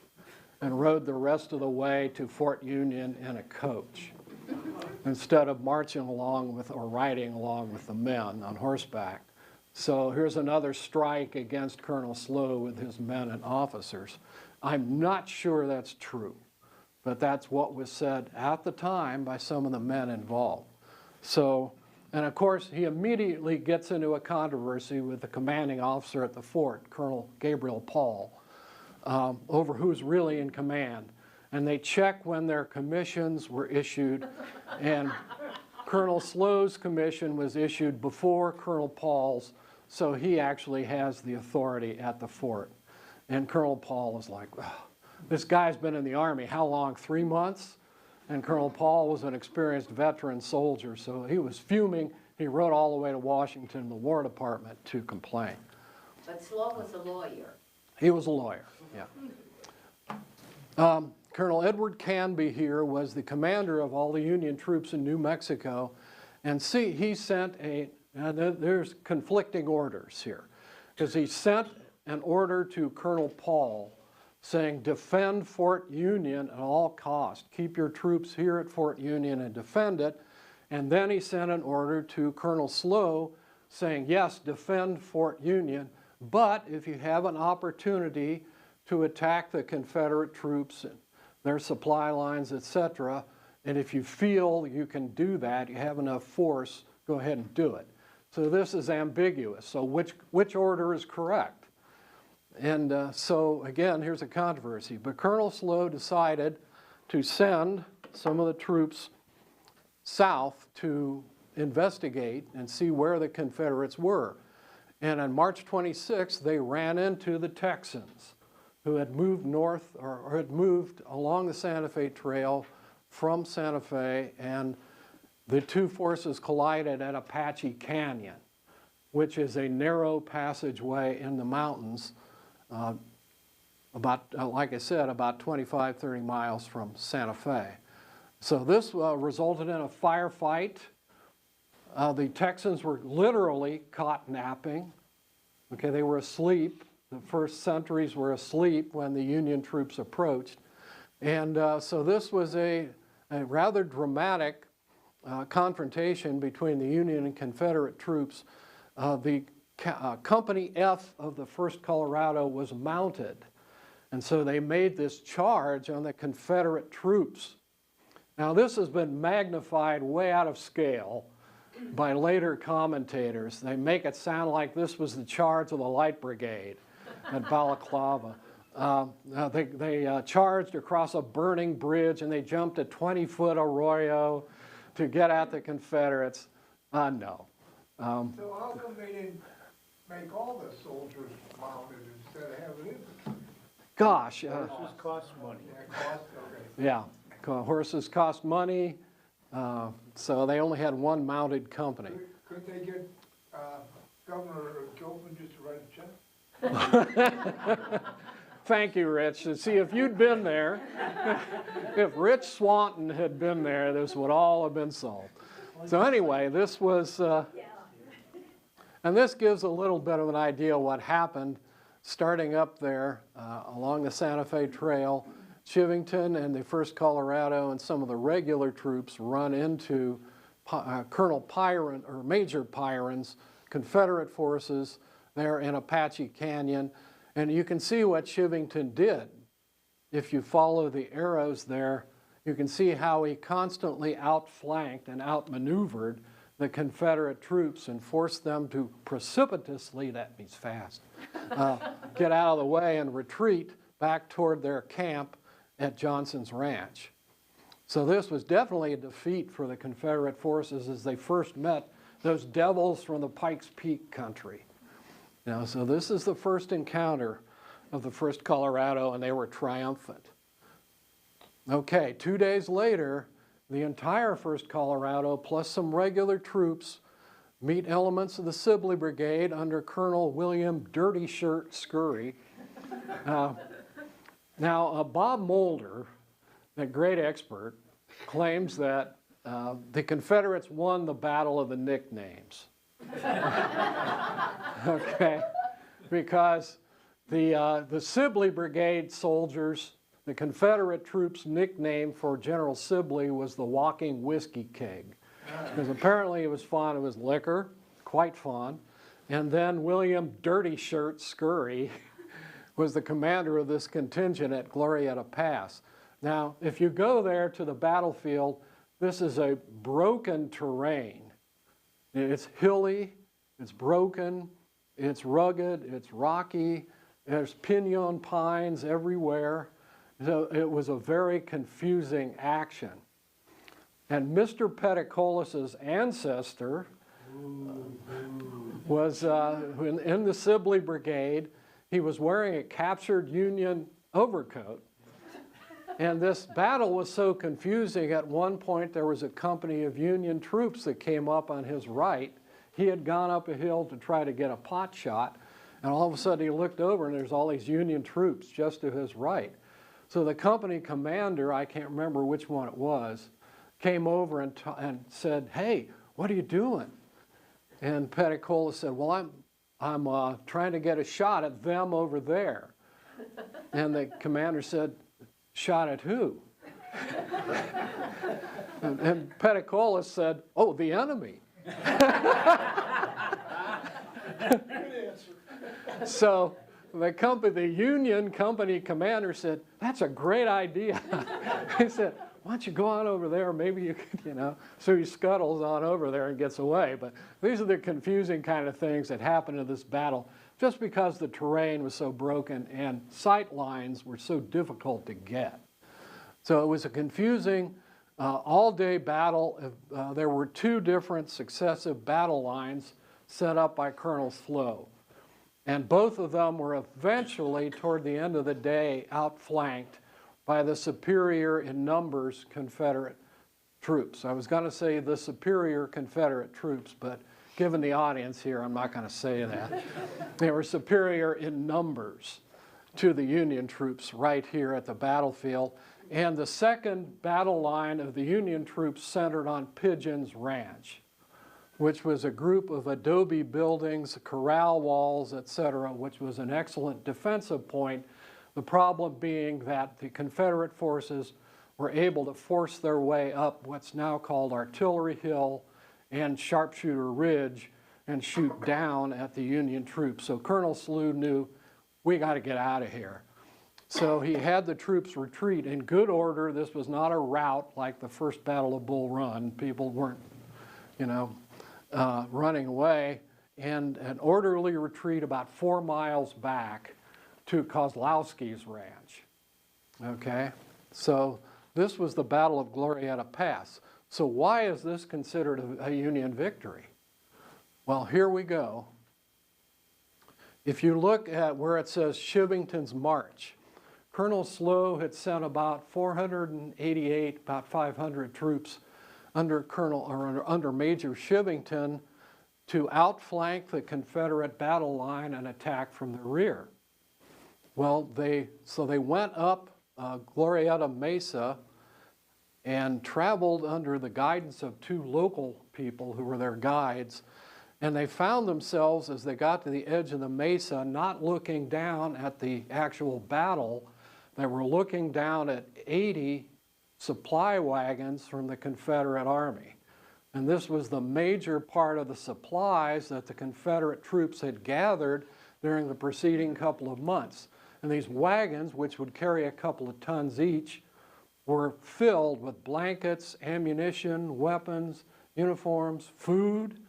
B: and rode the rest of the way to Fort Union in a coach instead of marching along with or riding along with the men on horseback. So here's another strike against Colonel Slough with his men and officers. I'm not sure that's true, but that's what was said at the time by some of the men involved. So, and of course, he immediately gets into a controversy with the commanding officer at the fort, Colonel Gabriel Paul, over who's really in command. And they check when their commissions were issued, and Colonel Slough's commission was issued before Colonel Paul's, so he actually has the authority at the fort. And Colonel Paul is like, oh, this guy's been in the Army, how long, 3 months? And Colonel Paul was an experienced veteran soldier, so he was fuming. He rode all the way to Washington, the War Department, to complain.
F: But Slough was a lawyer.
B: He was a lawyer, yeah. Colonel Edward Canby here was the commander of all the Union troops in New Mexico. And see, he sent there's conflicting orders here, because he sent an order to Colonel Paul saying, defend Fort Union at all costs. Keep your troops here at Fort Union and defend it. And then he sent an order to Colonel Slough saying, yes, defend Fort Union, but if you have an opportunity to attack the Confederate troops and their supply lines, etc., and if you feel you can do that, you have enough force, go ahead and do it. So this is ambiguous. So which order is correct? And so again, here's a controversy. But Colonel Slough decided to send some of the troops south to investigate and see where the Confederates were. And on March 26th, they ran into the Texans, who had moved north or had moved along the Santa Fe Trail from Santa Fe, and the two forces collided at Apache Canyon, which is a narrow passageway in the mountains, like I said, about 25, 30 miles from Santa Fe. So this resulted in a firefight. The Texans were literally caught napping. Okay, they were asleep. The first sentries were asleep when the Union troops approached. And so this was a rather dramatic confrontation between the Union and Confederate troops. The Company F of the 1st Colorado was mounted. And so they made this charge on the Confederate troops. Now this has been magnified way out of scale by later commentators. They make it sound like this was the charge of the Light Brigade at Balaclava. They charged across a burning bridge and they jumped a 20-foot arroyo to get at the Confederates. No.
E: So how come they didn't make all the soldiers mounted instead of having infantry?
B: Gosh.
D: Horses cost money.
E: Yeah, cost, okay.
B: Yeah, horses cost money, so they only had one mounted company.
E: Could they get Governor Gilpin just to write a check?
B: Thank you, Rich. And see, if you'd been there, if Rich Swanton had been there, this would all have been solved. So anyway, this was, and this gives a little bit of an idea of what happened starting up there along the Santa Fe Trail. Chivington and the 1st Colorado and some of the regular troops run into Colonel Pyron, or Major Pyron's Confederate forces there in Apache Canyon. And you can see what Chivington did. If you follow the arrows there, you can see how he constantly outflanked and outmaneuvered the Confederate troops and forced them to precipitously, that means fast, get out of the way and retreat back toward their camp at Johnson's Ranch. So this was definitely a defeat for the Confederate forces as they first met those devils from the Pikes Peak country. So this is the first encounter of the 1st Colorado, and they were triumphant. Okay, 2 days later, the entire 1st Colorado, plus some regular troops, meet elements of the Sibley Brigade under Colonel William Dirty Shirt Scurry. Now, Bob Mulder, the great expert, claims that the Confederates won the Battle of the Nicknames. Okay, because the Sibley Brigade soldiers, the Confederate troops' nickname for General Sibley was the Walking Whiskey Keg, because apparently he was fond of his liquor, quite fond. And then William Dirty Shirt Scurry was the commander of this contingent at Glorieta Pass. Now, if you go there to the battlefield, this is a broken terrain. It's hilly, it's broken, it's rugged, it's rocky, there's pinon pines everywhere. So it was a very confusing action. And Mr. Petticolas's ancestor was in the Sibley Brigade. He was wearing a captured Union overcoat. And this battle was so confusing, at one point there was a company of Union troops that came up on his right. He had gone up a hill to try to get a pot shot, and all of a sudden he looked over and there's all these Union troops just to his right. So the company commander, I can't remember which one it was, came over and said, "Hey, what are you doing?" And Petticola said, "Well, I'm trying to get a shot at them over there." And the commander said, "Shot at who?" and Petticola said, "Oh, the enemy." So the Union company commander said, "That's a great idea." He said, "Why don't you go on over there? Maybe you could, you know." So he scuttles on over there and gets away. But these are the confusing kind of things that happened in this battle, just because the terrain was so broken and sight lines were so difficult to get. So it was a confusing all-day battle. There were two different successive battle lines set up by Colonel Slough. And both of them were eventually, toward the end of the day, outflanked by the superior in numbers Confederate troops. I was going to say the superior Confederate troops, but given the audience here, I'm not going to say that. They were superior in numbers to the Union troops right here at the battlefield. And the second battle line of the Union troops centered on Pigeon's Ranch, which was a group of adobe buildings, corral walls, etc., which was an excellent defensive point. The problem being that the Confederate forces were able to force their way up what's now called Artillery Hill and Sharpshooter Ridge and shoot down at the Union troops. So Colonel Slough knew, we got to get out of here. So he had the troops retreat in good order. This was not a rout like the first Battle of Bull Run. People weren't, running away. And an orderly retreat about 4 miles back to Kozlowski's ranch. Okay, so this was the Battle of Glorieta Pass. So why is this considered a Union victory? Well, here we go. If you look at where it says Shivington's March, Colonel Slough had sent about 488, about 500 troops under Major Shivington to outflank the Confederate battle line and attack from the rear. Well, they went up Glorieta Mesa and traveled under the guidance of two local people who were their guides, and they found themselves, as they got to the edge of the mesa, not looking down at the actual battle. They were looking down at 80 supply wagons from the Confederate Army. And this was the major part of the supplies that the Confederate troops had gathered during the preceding couple of months. And these wagons, which would carry a couple of tons each, were filled with blankets, ammunition, weapons, uniforms, food,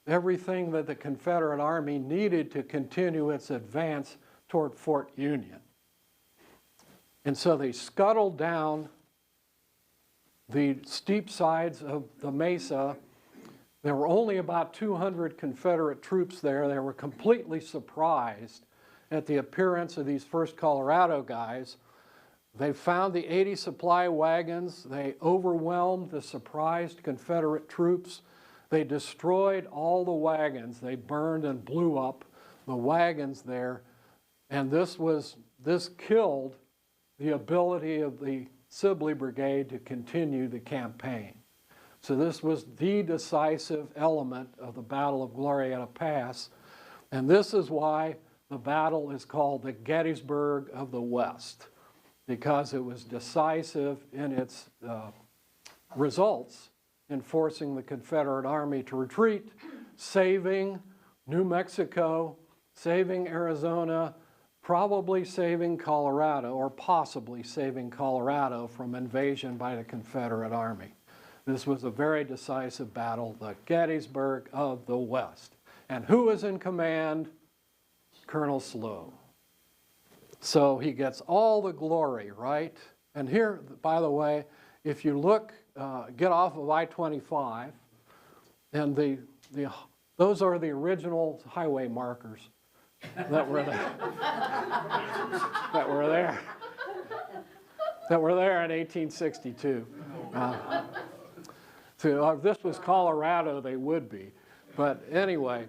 B: everything that the Confederate Army needed to continue its advance toward Fort Union. And so they scuttled down the steep sides of the mesa. There were only about 200 Confederate troops there. They were completely surprised at the appearance of these 1st Colorado guys. They found the 80 supply wagons. They overwhelmed the surprised Confederate troops. They destroyed all the wagons. They burned and blew up the wagons there. And this killed the ability of the Sibley Brigade to continue the campaign. So this was the decisive element of the Battle of Glorieta Pass. And this is why the battle is called the Gettysburg of the West, because it was decisive in its results in forcing the Confederate Army to retreat, saving New Mexico, saving Arizona, probably saving Colorado, or possibly saving Colorado from invasion by the Confederate Army. This was a very decisive battle, the Gettysburg of the West. And who was in command? Colonel Slough. So he gets all the glory, right? And here, by the way, if you look, get off of I-25, and those are the original highway markers that were there. that were there in 1862. So if this was Colorado, they would be. But anyway,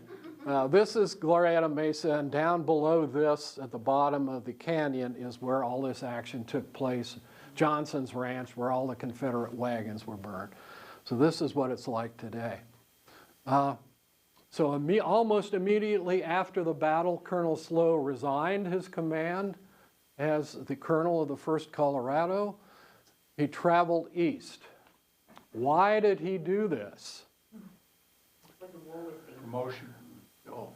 B: this is Glorieta Mesa, and down below this, at the bottom of the canyon, is where all this action took place. Johnson's Ranch, where all the Confederate wagons were burned. So this is what it's like today. So almost immediately after the battle, Colonel Slough resigned his command as the colonel of the 1st Colorado. He traveled east. Why did he do this?
E: Promotion.
H: Oh,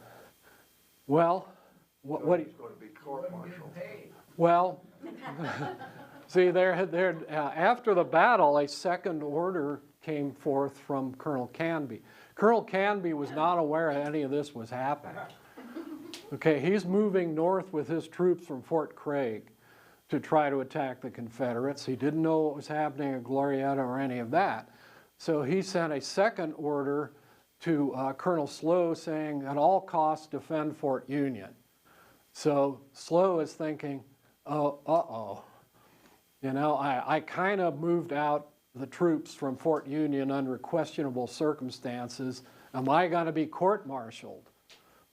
B: Well, what
H: he's going to be court-martialed.
B: well, see, after the battle, a second order came forth from Colonel Canby. Colonel Canby was not aware any of this was happening. Okay, he's moving north with his troops from Fort Craig to try to attack the Confederates. He didn't know what was happening at Glorieta or any of that. So he sent a second order to Colonel Slough saying, at all costs, defend Fort Union. So Slough is thinking, oh, uh-oh. You know, I kind of moved out the troops from Fort Union under questionable circumstances. Am I going to be court-martialed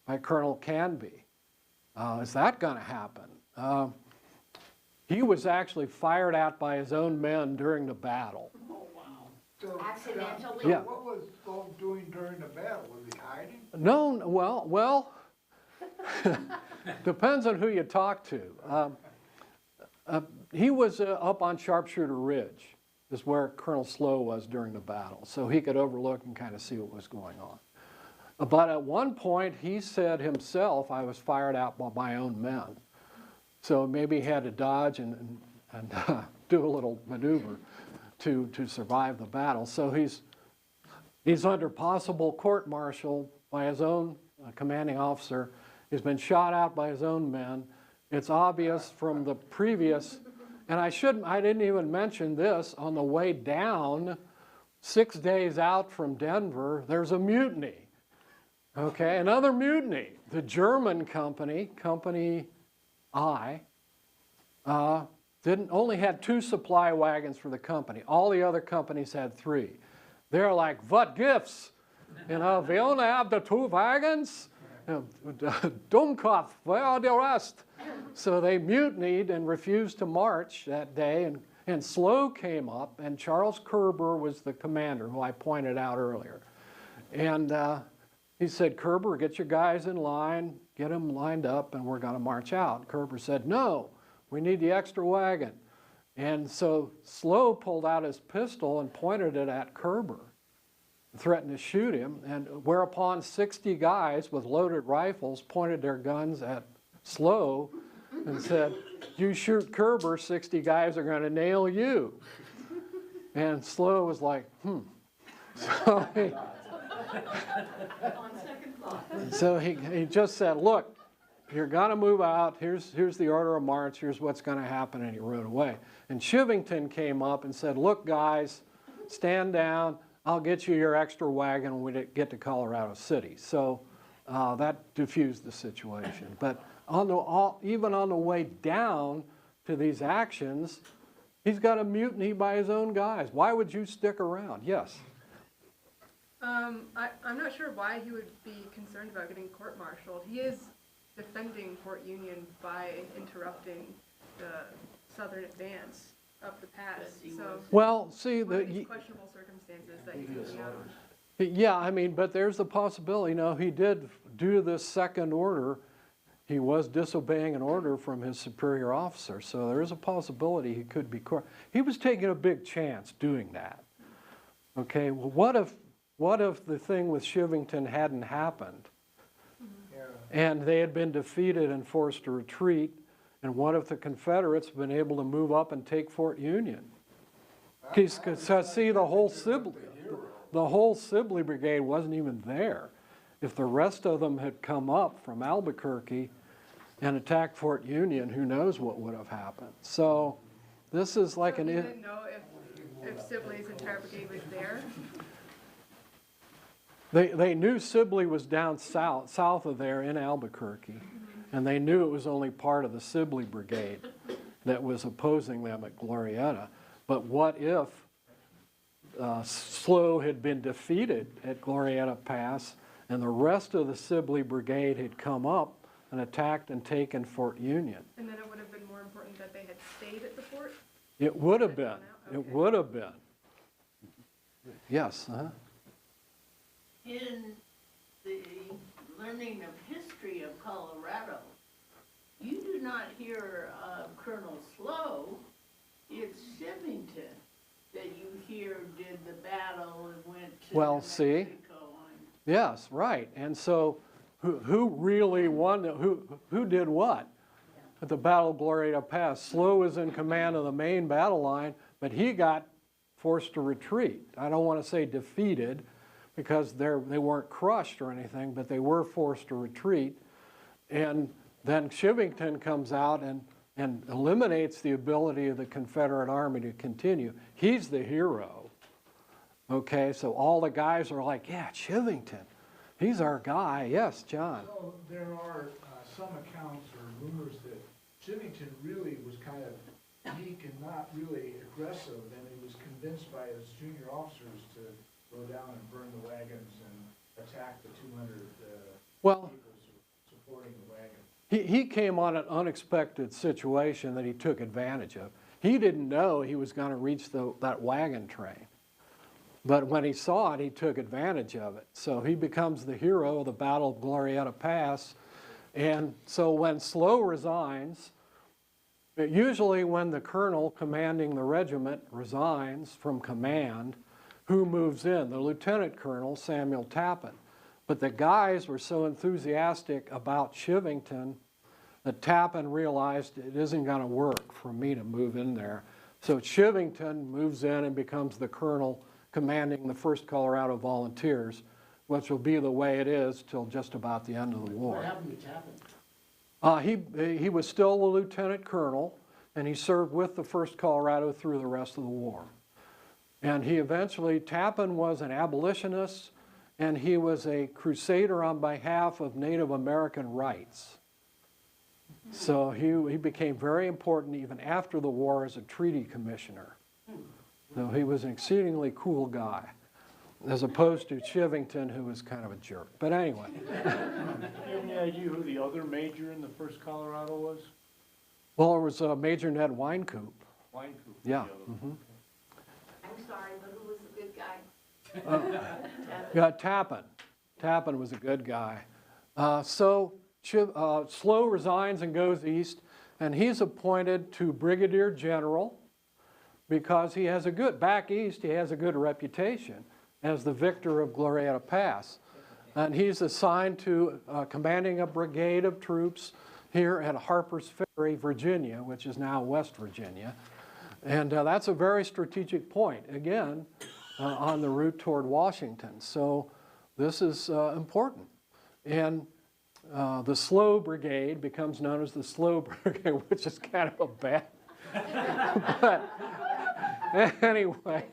B: by Colonel Canby? Is that going to happen? He was actually fired at by his own men during the battle.
E: So,
F: Accidentally?
B: Yeah.
E: What was Slough doing during the battle? Was he hiding?
B: No, well, depends on who you talk to. He was up on Sharpshooter Ridge, is where Colonel Slough was during the battle, so he could overlook and kind of see what was going on. But at one point, he said himself, I was fired at by my own men. So maybe he had to dodge and do a little maneuver to survive the battle. So he's under possible court-martial by his own commanding officer. He's been shot out by his own men. It's obvious from the previous, and I didn't even mention this, on the way down, 6 days out from Denver, there's a mutiny. Okay, another mutiny. The German company, Company I, only had 2 supply wagons for the company. All the other companies had 3. They're like, what gifts? You know, we only have the 2 wagons? Dummkopf, where are the rest? So they mutinied and refused to march that day, and Slough came up, and Charles Kerber was the commander, who I pointed out earlier. And he said, Kerber, get your guys in line, get them lined up, and we're going to march out. Kerber said, no, we need the extra wagon. And so Slough pulled out his pistol and pointed it at Kerber, threatened to shoot him, and whereupon 60 guys with loaded rifles pointed their guns at Slough and said, you shoot Kerber, 60 guys are going to nail you. And Slough was like, So he just said, look, you're going to move out, here's the order of march, here's what's going to happen, and he rode away. And Chivington came up and said, look guys, stand down, I'll get you your extra wagon when we get to Colorado City. So that diffused the situation. But even on the way down to these actions, he's got a mutiny by his own guys. Why would you stick around? Yes?
J: I'm not sure why he would be concerned about getting court-martialed. He is defending Fort Union by interrupting the southern advance. up the pass, so
B: Well, see,
J: one of
B: the,
J: these questionable circumstances that he could be out of.
B: yeah, I mean, but there's the possibility, he did do this second order. He was disobeying an order from his superior officer, so there is a possibility he could be caught. He was taking a big chance doing that. Okay, well, what if the thing with Chivington hadn't happened?
E: Yeah.
B: And they had been defeated and forced to retreat, and what if the Confederates had been able to move up and take Fort Union? Because see, the whole Sibley Brigade wasn't even there. If the rest of them had come up from Albuquerque and attacked Fort Union, who knows what would have happened. So this is like
J: So
B: an...
J: he didn't know if Sibley's entire brigade was there?
B: They knew Sibley was down south of there in Albuquerque, and they knew it was only part of the Sibley Brigade that was opposing them at Glorieta. But what if Slough had been defeated at Glorieta Pass and the rest of the Sibley Brigade had come up and attacked and taken Fort Union?
J: And then it would have been more important that they had stayed at the fort?
B: It would have been.
J: Okay.
B: It would have been. Yes,
K: In the learning of history of Colorado, you do not hear of Colonel Slough. It's Chivington that you hear did the battle and went to
B: Well,
K: Mexico.
B: see? Yes, right. And so who really won, who did what? At the Battle of Glorieta Pass, Slough was in command of the main battle line, but he got forced to retreat. I don't want to say defeated, because they weren't crushed or anything, but they were forced to retreat. And then Chivington comes out and eliminates the ability of the Confederate Army to continue. He's the hero. Okay, so all the guys are like, yeah, Chivington, he's our guy. Yes, John.
E: So there are some accounts or rumors that Chivington really was kind of meek and not really aggressive, and he was convinced by his junior officers to go down and burn the wagons and attack the 200
B: Well,
E: people supporting the wagon.
B: he came on an unexpected situation that he took advantage of. He didn't know he was going to reach that wagon train. But when he saw it, he took advantage of it. So he becomes the hero of the Battle of Glorieta Pass. And so when Slough resigns, usually when the colonel commanding the regiment resigns from command, who moves in? The lieutenant colonel, Samuel Tappan. But the guys were so enthusiastic about Chivington that Tappan realized it isn't going to work for me to move in there. So Chivington moves in and becomes the colonel commanding the 1st Colorado Volunteers, which will be the way it is till just about the end of the war.
I: What happened to Tappan?
B: He was still a lieutenant colonel, and he served with the 1st Colorado through the rest of the war. And he eventually, Tappan was an abolitionist, and he was a crusader on behalf of Native American rights. So he became very important even after the war as a treaty commissioner. So he was an exceedingly cool guy, as opposed to Chivington, who was kind of a jerk. But anyway.
D: Do you have any idea who the other major in the 1st Colorado was?
B: Well, it was Major Ned Winecoop.
D: Winecoop.
B: Yeah.
F: I'm sorry, but who was the good guy?
B: Yeah, Tappan. Tappan was a good guy. So Slough resigns and goes east, and he's appointed to brigadier general because he has back east, he has a good reputation as the victor of Glorieta Pass. And he's assigned to commanding a brigade of troops here at Harper's Ferry, Virginia, which is now West Virginia. And that's a very strategic point, again, on the route toward Washington. So this is important. And the Slough Brigade becomes known as the Slough Brigade, which is kind of a bad. But anyway,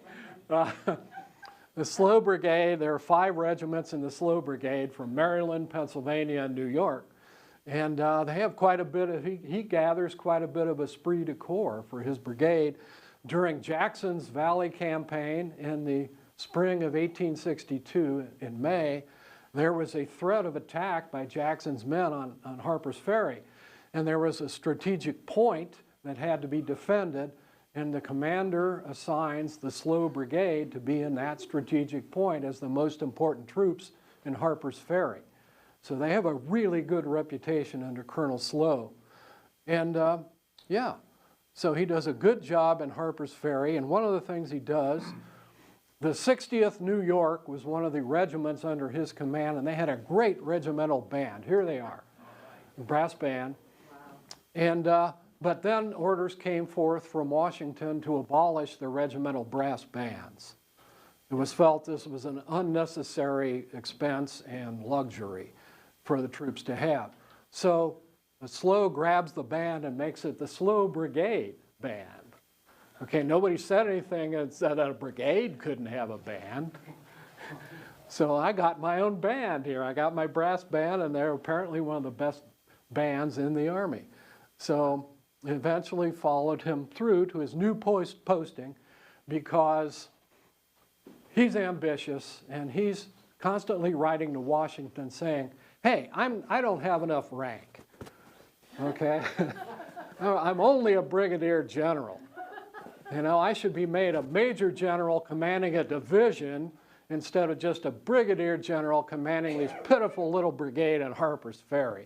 B: the Slough Brigade, there are 5 regiments in the Slough Brigade from Maryland, Pennsylvania, and New York. And they have quite a bit of, he gathers quite a bit of esprit de corps for his brigade. During Jackson's Valley campaign in the spring of 1862, in May, there was a threat of attack by Jackson's men on Harper's Ferry. And there was a strategic point that had to be defended, and the commander assigns the Slough Brigade to be in that strategic point as the most important troops in Harper's Ferry. So they have a really good reputation under Colonel Slough. And yeah, so he does a good job in Harper's Ferry, and one of the things he does, the 60th New York was one of the regiments under his command, and they had a great regimental band. Here they are, the brass band. And, but then orders came forth from Washington to abolish the regimental brass bands. It was felt this was an unnecessary expense and luxury for the troops to have. So Slough grabs the band and makes it the Slough Brigade Band. Okay, nobody said anything and said that a brigade couldn't have a band. So I got my own band here. I got my brass band, and they're apparently one of the best bands in the Army. So eventually followed him through to his new posting because he's ambitious and he's constantly writing to Washington saying, hey, I don't have enough rank, okay? I'm only a brigadier general. You know, I should be made a major general commanding a division instead of just a brigadier general commanding this pitiful little brigade at Harper's Ferry.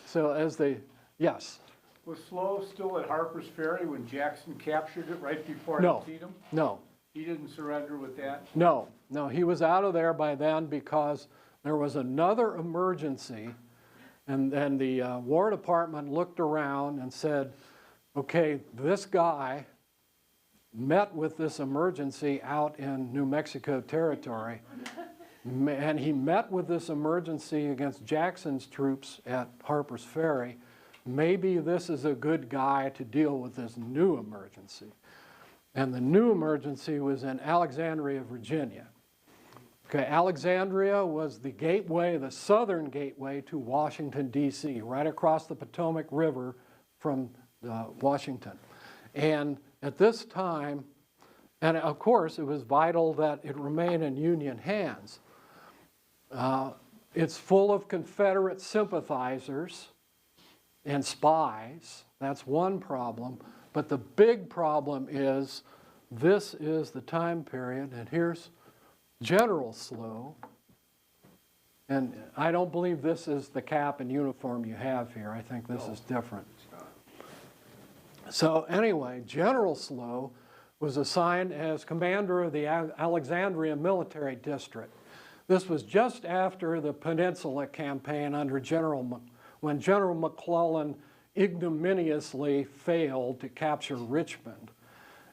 B: So as they, yes?
D: Was Slough still at Harper's Ferry when Jackson captured it right before
B: No,
D: Antietam?
B: no.
D: He didn't surrender with that?
B: No, he was out of there by then because there was another emergency, and the War Department looked around and said, okay, this guy met with this emergency out in New Mexico territory, and he met with this emergency against Jackson's troops at Harper's Ferry. Maybe this is a good guy to deal with this new emergency. And the new emergency was in Alexandria, Virginia. Okay, Alexandria was the gateway, the southern gateway to Washington, D.C., right across the Potomac River from Washington. And at this time, and of course it was vital that it remain in Union hands. It's full of Confederate sympathizers and spies. That's one problem. But the big problem is this is the time period, and here's General Slough. And I don't believe this is the cap and uniform you have here. I think this is different. So anyway, General Slough was assigned as commander of the Alexandria Military District. This was just after the Peninsula Campaign under when General McClellan ignominiously failed to capture Richmond.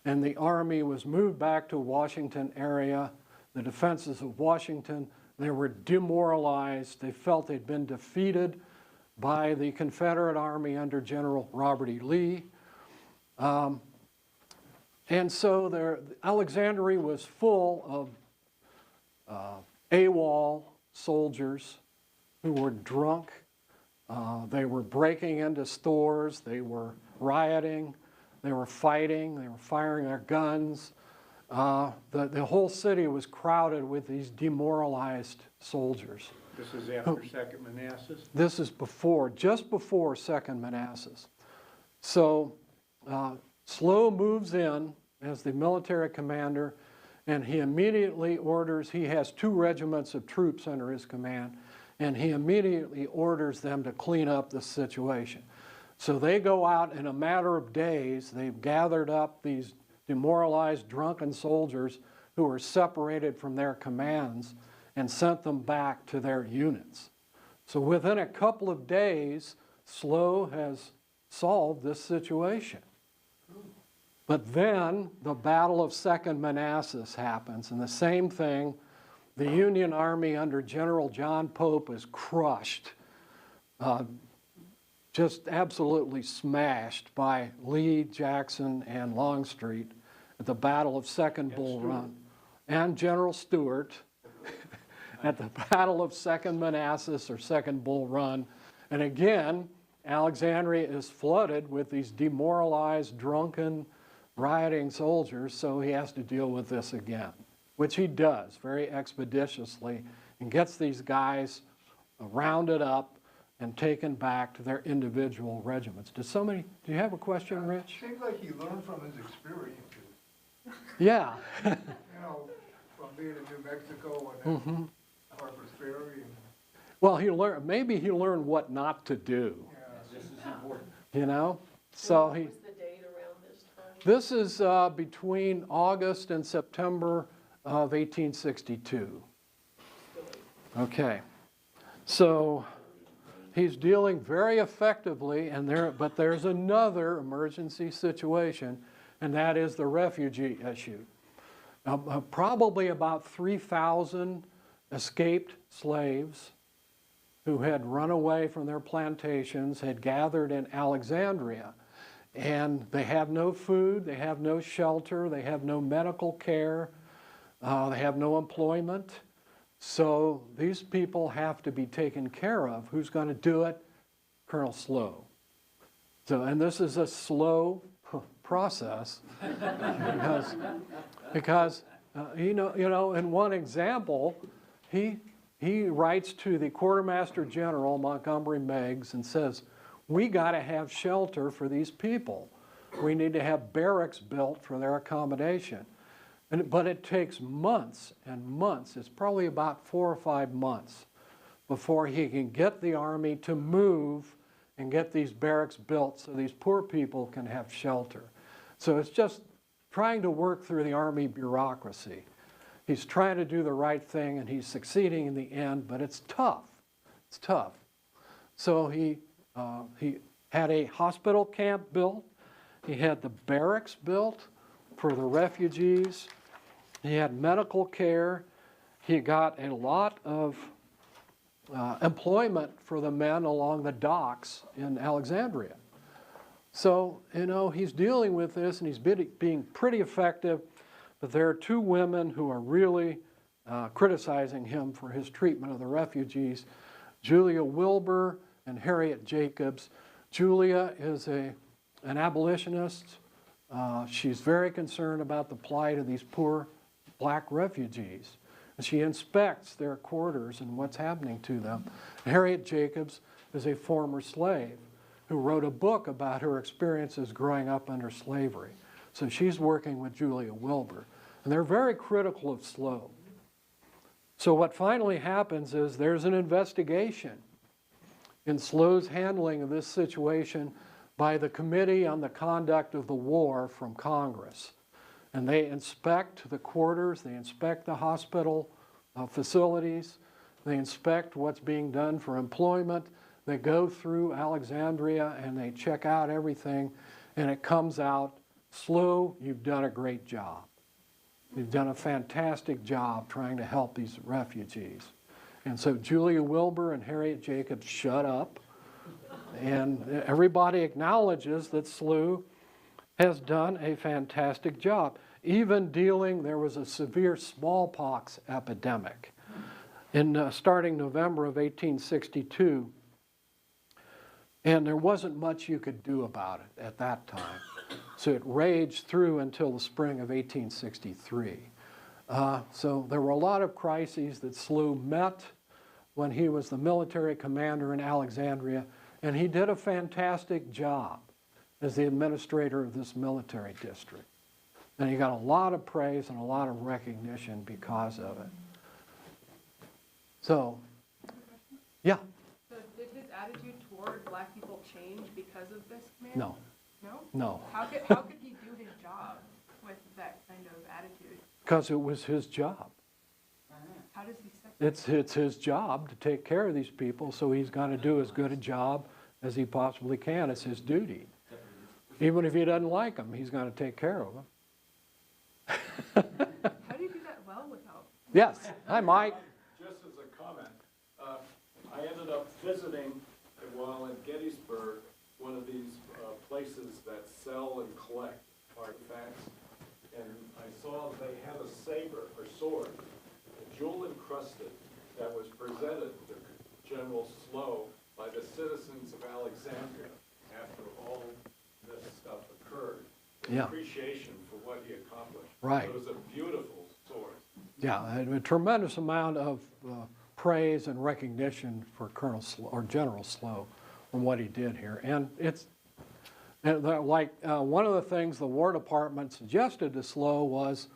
B: And the Army was moved back to Washington area. The defenses of Washington, they were demoralized. They felt they'd been defeated by the Confederate Army under General Robert E. Lee. And so Alexandria was full of AWOL soldiers who were drunk. They were breaking into stores. They were rioting. They were fighting. They were firing their guns. The whole city was crowded with these demoralized soldiers.
D: This is after Second Manassas?
B: This is just before Second Manassas. So Slough moves in as the military commander, and he immediately orders, he has 2 regiments of troops under his command, and he immediately orders them to clean up the situation. So they go out in a matter of days. They've gathered up these demoralized, drunken soldiers who were separated from their commands and sent them back to their units. So within a couple of days, Slough has solved this situation. But then the Battle of Second Manassas happens, and the same thing. The Union Army under General John Pope is crushed, just absolutely smashed by Lee, Jackson, and Longstreet at the Battle of Second Bull Run, and General Stuart at the Battle of Second Manassas or Second Bull Run. And again, Alexandria is flooded with these demoralized, drunken, rioting soldiers, so he has to deal with this again, which he does very expeditiously and gets these guys rounded up and taken back to their individual regiments. Do you have a question, Rich?
H: Seems like he learned from his experiences,
B: Yeah.
H: you know, from being in New Mexico and then Harper's Ferry. And,
B: Well, maybe he learned what not to do,
H: yeah,
B: you know? So
C: What
B: he,
C: was the date around this time?
B: this is between August and September of 1862. Okay. So he's dealing very effectively, but there's another emergency situation, and that is the refugee issue. Probably about 3,000 escaped slaves who had run away from their plantations had gathered in Alexandria, and they have no food, they have no shelter, they have no medical care, they have no employment. So these people have to be taken care of. Who's going to do it? Colonel Slough. So, and this is a slow process because you know, in one example, he writes to the Quartermaster General Montgomery Meigs and says, "We got to have shelter for these people. We need to have barracks built for their accommodation." But it takes months and months. It's probably about 4 or 5 months before he can get the army to move and get these barracks built so these poor people can have shelter. So it's just trying to work through the army bureaucracy. He's trying to do the right thing and he's succeeding in the end, but it's tough. It's tough. So he had a hospital camp built. He had the barracks built for the refugees. He had medical care. He got a lot of employment for the men along the docks in Alexandria. So, you know, he's dealing with this and he's being pretty effective, but there are 2 women who are really criticizing him for his treatment of the refugees, Julia Wilbur and Harriet Jacobs. Julia is an abolitionist. She's very concerned about the plight of these poor black refugees. And she inspects their quarters and what's happening to them. Harriet Jacobs is a former slave who wrote a book about her experiences growing up under slavery. So she's working with Julia Wilbur. And they're very critical of Slough. So what finally happens is there's an investigation in Slough's handling of this situation by the Committee on the Conduct of the War from Congress. And they inspect the quarters, they inspect the hospital facilities, they inspect what's being done for employment, they go through Alexandria and they check out everything, and it comes out, Slough, you've done a great job. You've done a fantastic job trying to help these refugees. And so Julia Wilbur and Harriet Jacobs shut up, and everybody acknowledges that Slough has done a fantastic job. Even there was a severe smallpox epidemic starting November of 1862, and there wasn't much you could do about it at that time. So it raged through until the spring of 1863. So there were a lot of crises that Slough met when he was the military commander in Alexandria, and he did a fantastic job as the administrator of this military district. And he got a lot of praise and a lot of recognition because of it. So, yeah.
J: So did his attitude toward black people change because of this command?
B: No.
J: No?
B: No.
J: How could he do his job with that kind of attitude?
B: Because it was his job.
J: How does he separate?
B: It's his job to take care of these people, so he's going to do as good a job as he possibly can. It's his duty. Even if he doesn't like them, he's going to take care of them.
J: How do you do that well without?
B: Yes. Hi, Mike.
I: Just as a comment, I ended up visiting, while in Gettysburg, one of these places that sell and collect artifacts, and I saw they had a saber or sword, jewel encrusted, that was presented to General Slough by the citizens of Alexandria after all this stuff occurred.
B: Yeah.
I: Appreciation for what he accomplished.
B: Right.
I: It was a beautiful sword.
B: Yeah, a tremendous amount of praise and recognition for General Slough from what he did here. And one of the things the War Department suggested to Slough was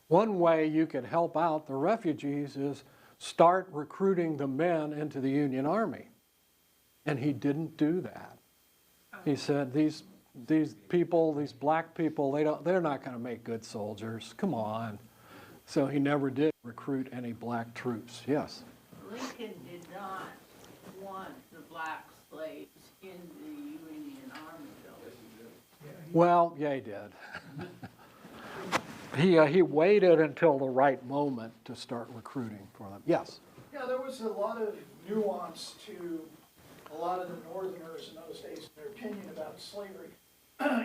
B: one way you could help out the refugees is start recruiting the men into the Union Army. And he didn't do that. He said, these people, these black people, they're not going to make good soldiers. Come on. So he never did recruit any black troops. Yes?
K: Lincoln did not want the black slaves in the Union Army, though.
B: Well, yeah, he did. He waited until the right moment to start recruiting for them. Yes?
A: Yeah, there was a lot of nuance to a lot of the Northerners in those days, in their opinion about slavery.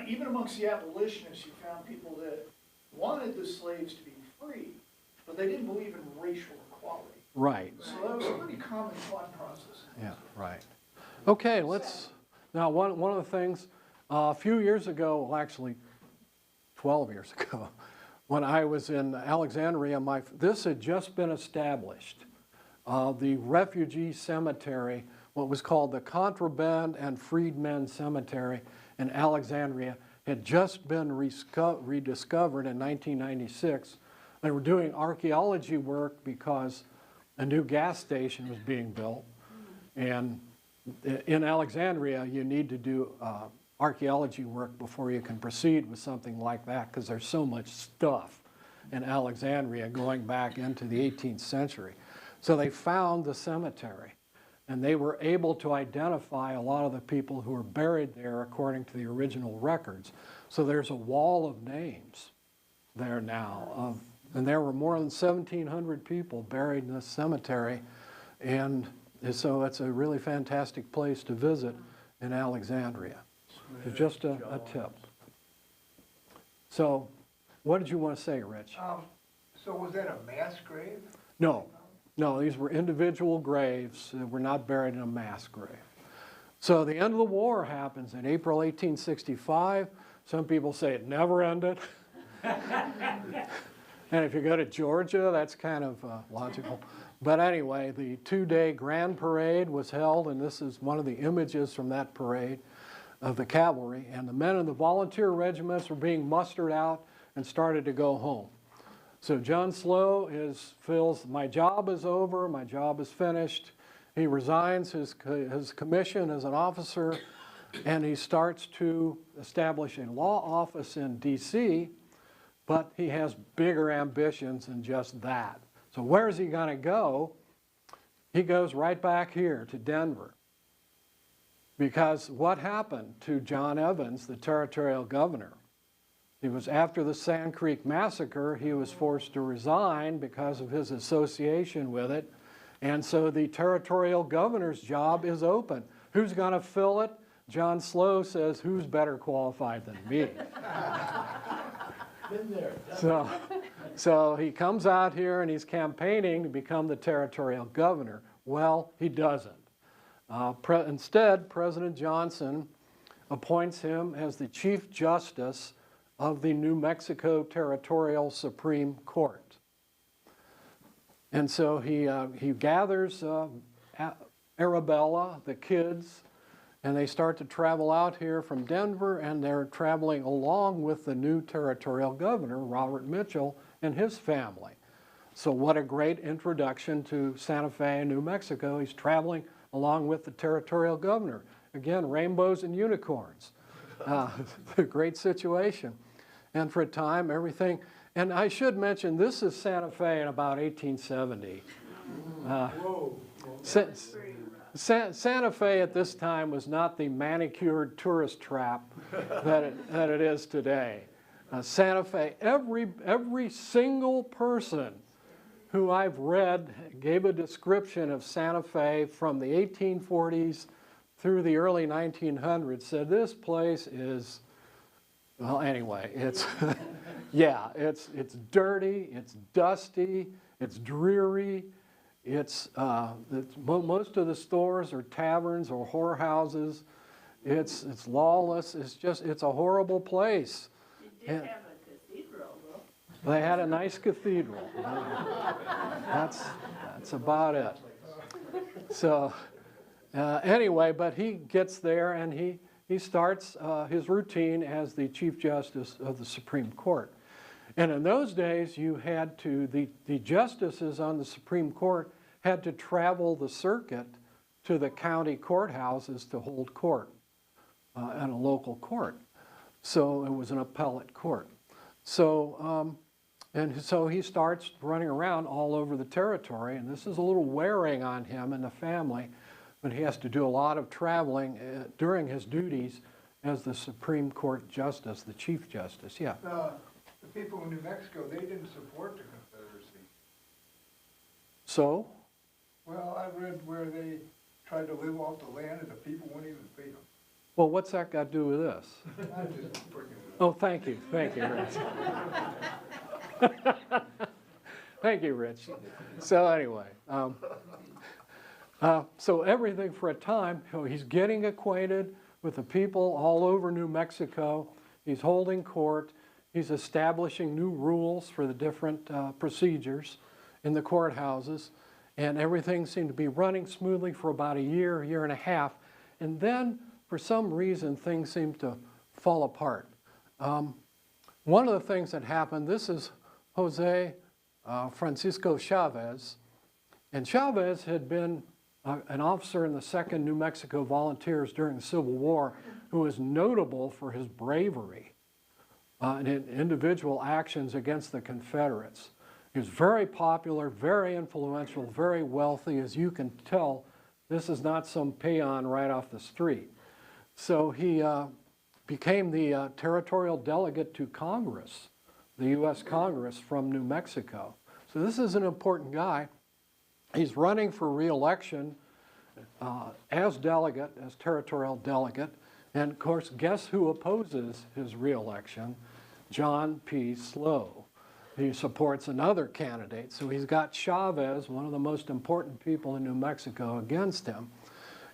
A: Even amongst the abolitionists, you found people that wanted the slaves to be free, but they didn't believe in racial equality.
B: Right.
A: So that was a pretty common thought process.
B: Yeah, right. Okay, now one of the things, a few years ago, well actually 12 years ago, when I was in Alexandria, this had just been established. The refugee cemetery, what was called the Contraband and Freedmen Cemetery in Alexandria, had just been rediscovered in 1996. They were doing archaeology work because a new gas station was being built. And in Alexandria, you need to do archaeology work before you can proceed with something like that, because there's so much stuff in Alexandria going back into the 18th century. So they found the cemetery, and they were able to identify a lot of the people who were buried there according to the original records. So there's a wall of names there now, and there were more than 1,700 people buried in this cemetery, and so it's a really fantastic place to visit in Alexandria. So just a tip. So what did you want to say, Rich?
H: So was that a mass grave?
B: No, these were individual graves that were not buried in a mass grave. So the end of the war happens in April 1865. Some people say it never ended. And if you go to Georgia, that's kind of logical. But anyway, the two-day grand parade was held, and this is one of the images from that parade of the cavalry. And the men in the volunteer regiments were being mustered out and started to go home. So John Slough feels, my job is over, my job is finished. He resigns his commission as an officer, and he starts to establish a law office in D.C., but he has bigger ambitions than just that. So where is he going to go? He goes right back here to Denver. Because what happened to John Evans, the territorial governor? It was after the Sand Creek Massacre, he was forced to resign because of his association with it. And so the territorial governor's job is open. Who's going to fill it? John Slough says, who's better qualified than me?
E: Been there.
B: So he comes out here and he's campaigning to become the territorial governor. Well, he doesn't. Instead, President Johnson appoints him as the Chief Justice of the New Mexico Territorial Supreme Court. And so he gathers Arabella, the kids, and they start to travel out here from Denver, and they're traveling along with the new territorial governor, Robert Mitchell, and his family. So what a great introduction to Santa Fe, New Mexico. He's traveling along with the territorial governor. Again, rainbows and unicorns. A great situation. And for a time, everything, and I should mention, this is Santa Fe in about 1870. Santa Fe at this time was not the manicured tourist trap that it is today. Santa Fe, every single person who I've read gave a description of Santa Fe from the 1840s through the early 1900s, said this place is, well, anyway, it's, yeah, it's dirty, it's dusty, it's dreary, it's most of the stores are taverns or whorehouses, it's lawless, it's a horrible place.
K: It did have a cathedral, though.
B: They had a nice cathedral. That's about it. So anyway, but he gets there and he starts his routine as the Chief Justice of the Supreme Court. And in those days, you had to, the justices on the Supreme Court had to travel the circuit to the county courthouses to hold court in a local court. So it was an appellate court. So, and so he starts running around all over the territory, and this is a little wearing on him and the family, but he has to do a lot of traveling during his duties as the Supreme Court Justice, the Chief Justice. Yeah.
H: The people in New Mexico, they didn't support the Confederacy.
B: So?
H: Well, I read where they tried to live off the land and the people wouldn't even pay them.
B: Well, what's that got to do with this?
H: I'm just bringing it up.
B: Oh, thank you, Rich. Thank you, Rich. So anyway, so everything for a time, he's getting acquainted with the people all over New Mexico. He's holding court. He's establishing new rules for the different procedures in the courthouses. And everything seemed to be running smoothly for about a year, year and a half. And then, for some reason, things seemed to fall apart. One of the things that happened, this is Jose Francisco Chavez. And Chavez had been an officer in the 2nd New Mexico Volunteers during the Civil War who was notable for his bravery in individual actions against the Confederates. He was very popular, very influential, very wealthy. As you can tell, this is not some peon right off the street. So he became the territorial delegate to Congress, the U.S. Congress from New Mexico. So this is an important guy. He's running for re-election as delegate, as territorial delegate. And of course, guess who opposes his re-election? John P. Slough. He supports another candidate. So he's got Chavez, one of the most important people in New Mexico, against him.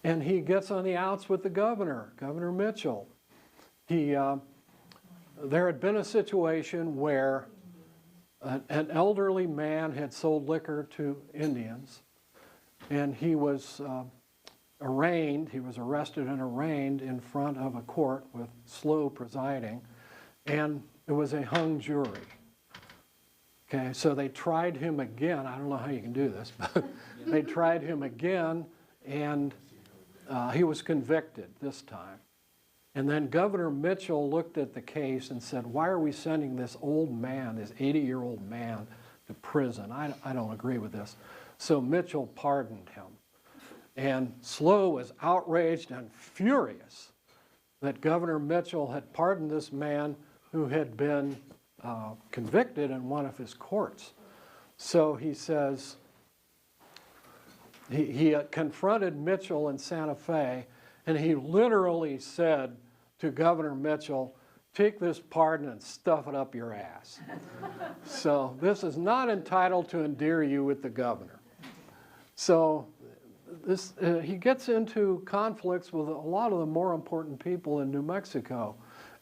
B: And he gets on the outs with the governor, Governor Mitchell. There had been a situation where an elderly man had sold liquor to Indians, and he was arraigned. He was arrested and arraigned in front of a court with Slough presiding, and it was a hung jury. Okay, so they tried him again. I don't know how you can do this, but they tried him again, and he was convicted this time. And then Governor Mitchell looked at the case and said, why are we sending this old man, this 80-year-old man, to prison? I don't agree with this. So Mitchell pardoned him. And Slough was outraged and furious that Governor Mitchell had pardoned this man who had been convicted in one of his courts. So he says, he confronted Mitchell in Santa Fe, and he literally said to Governor Mitchell, take this pardon and stuff it up your ass. So this is not entitled to endear you with the governor. So this, he gets into conflicts with a lot of the more important people in New Mexico.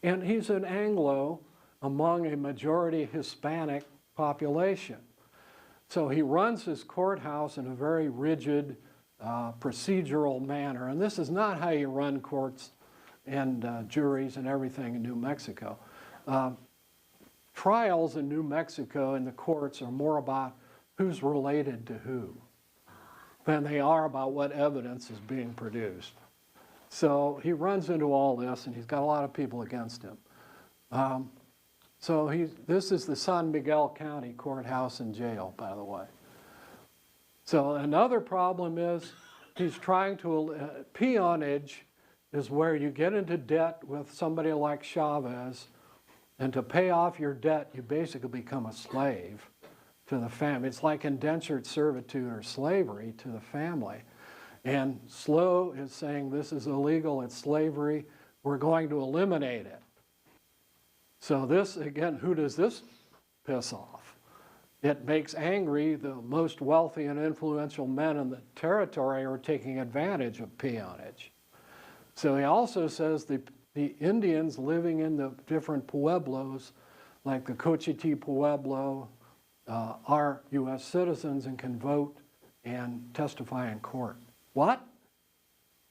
B: And he's an Anglo among a majority Hispanic population. So he runs his courthouse in a very rigid, procedural manner. And this is not how you run courts and juries and everything in New Mexico. Trials in New Mexico in the courts are more about who's related to who than they are about what evidence is being produced. So he runs into all this, and he's got a lot of people against him. So this is the San Miguel County Courthouse and Jail, by the way. So another problem is he's trying to, peonage is where you get into debt with somebody like Chavez, and to pay off your debt, you basically become a slave to the family. It's like indentured servitude or slavery to the family. And Slough is saying this is illegal, it's slavery, we're going to eliminate it. So this, again, who does this piss off? It makes angry the most wealthy and influential men in the territory are taking advantage of peonage. So he also says the Indians living in the different pueblos, like the Cochiti Pueblo, are U.S. citizens and can vote and testify in court. What?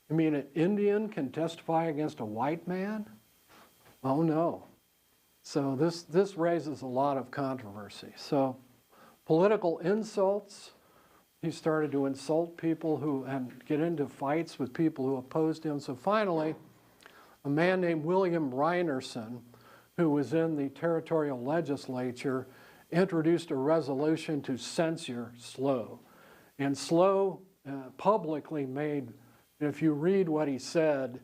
B: You mean an Indian can testify against a white man? Oh, no. So this raises a lot of controversy. So political insults, he started to insult people and get into fights with people who opposed him. So finally, a man named William Reinerson, who was in the territorial legislature, introduced a resolution to censure Slough. And Slough publicly made, if you read what he said,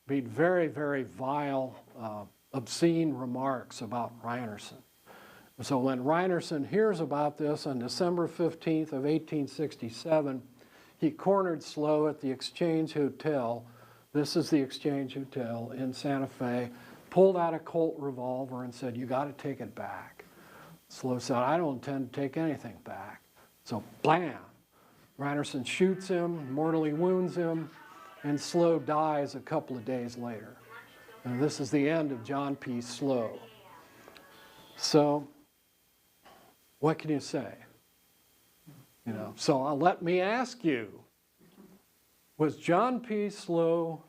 B: made very, very vile, obscene remarks about Reinerson. So when Reinerson hears about this on December 15th of 1867, he cornered Slough at the Exchange Hotel. This is the Exchange Hotel in Santa Fe, pulled out a Colt revolver and said, "You got to take it back." Slough said, "I don't intend to take anything back." So blam! Reinerson shoots him, mortally wounds him, and Slough dies a couple of days later. And this is the end of John P. Slough. So what can you say? You know, so let me ask you, was John P. Slough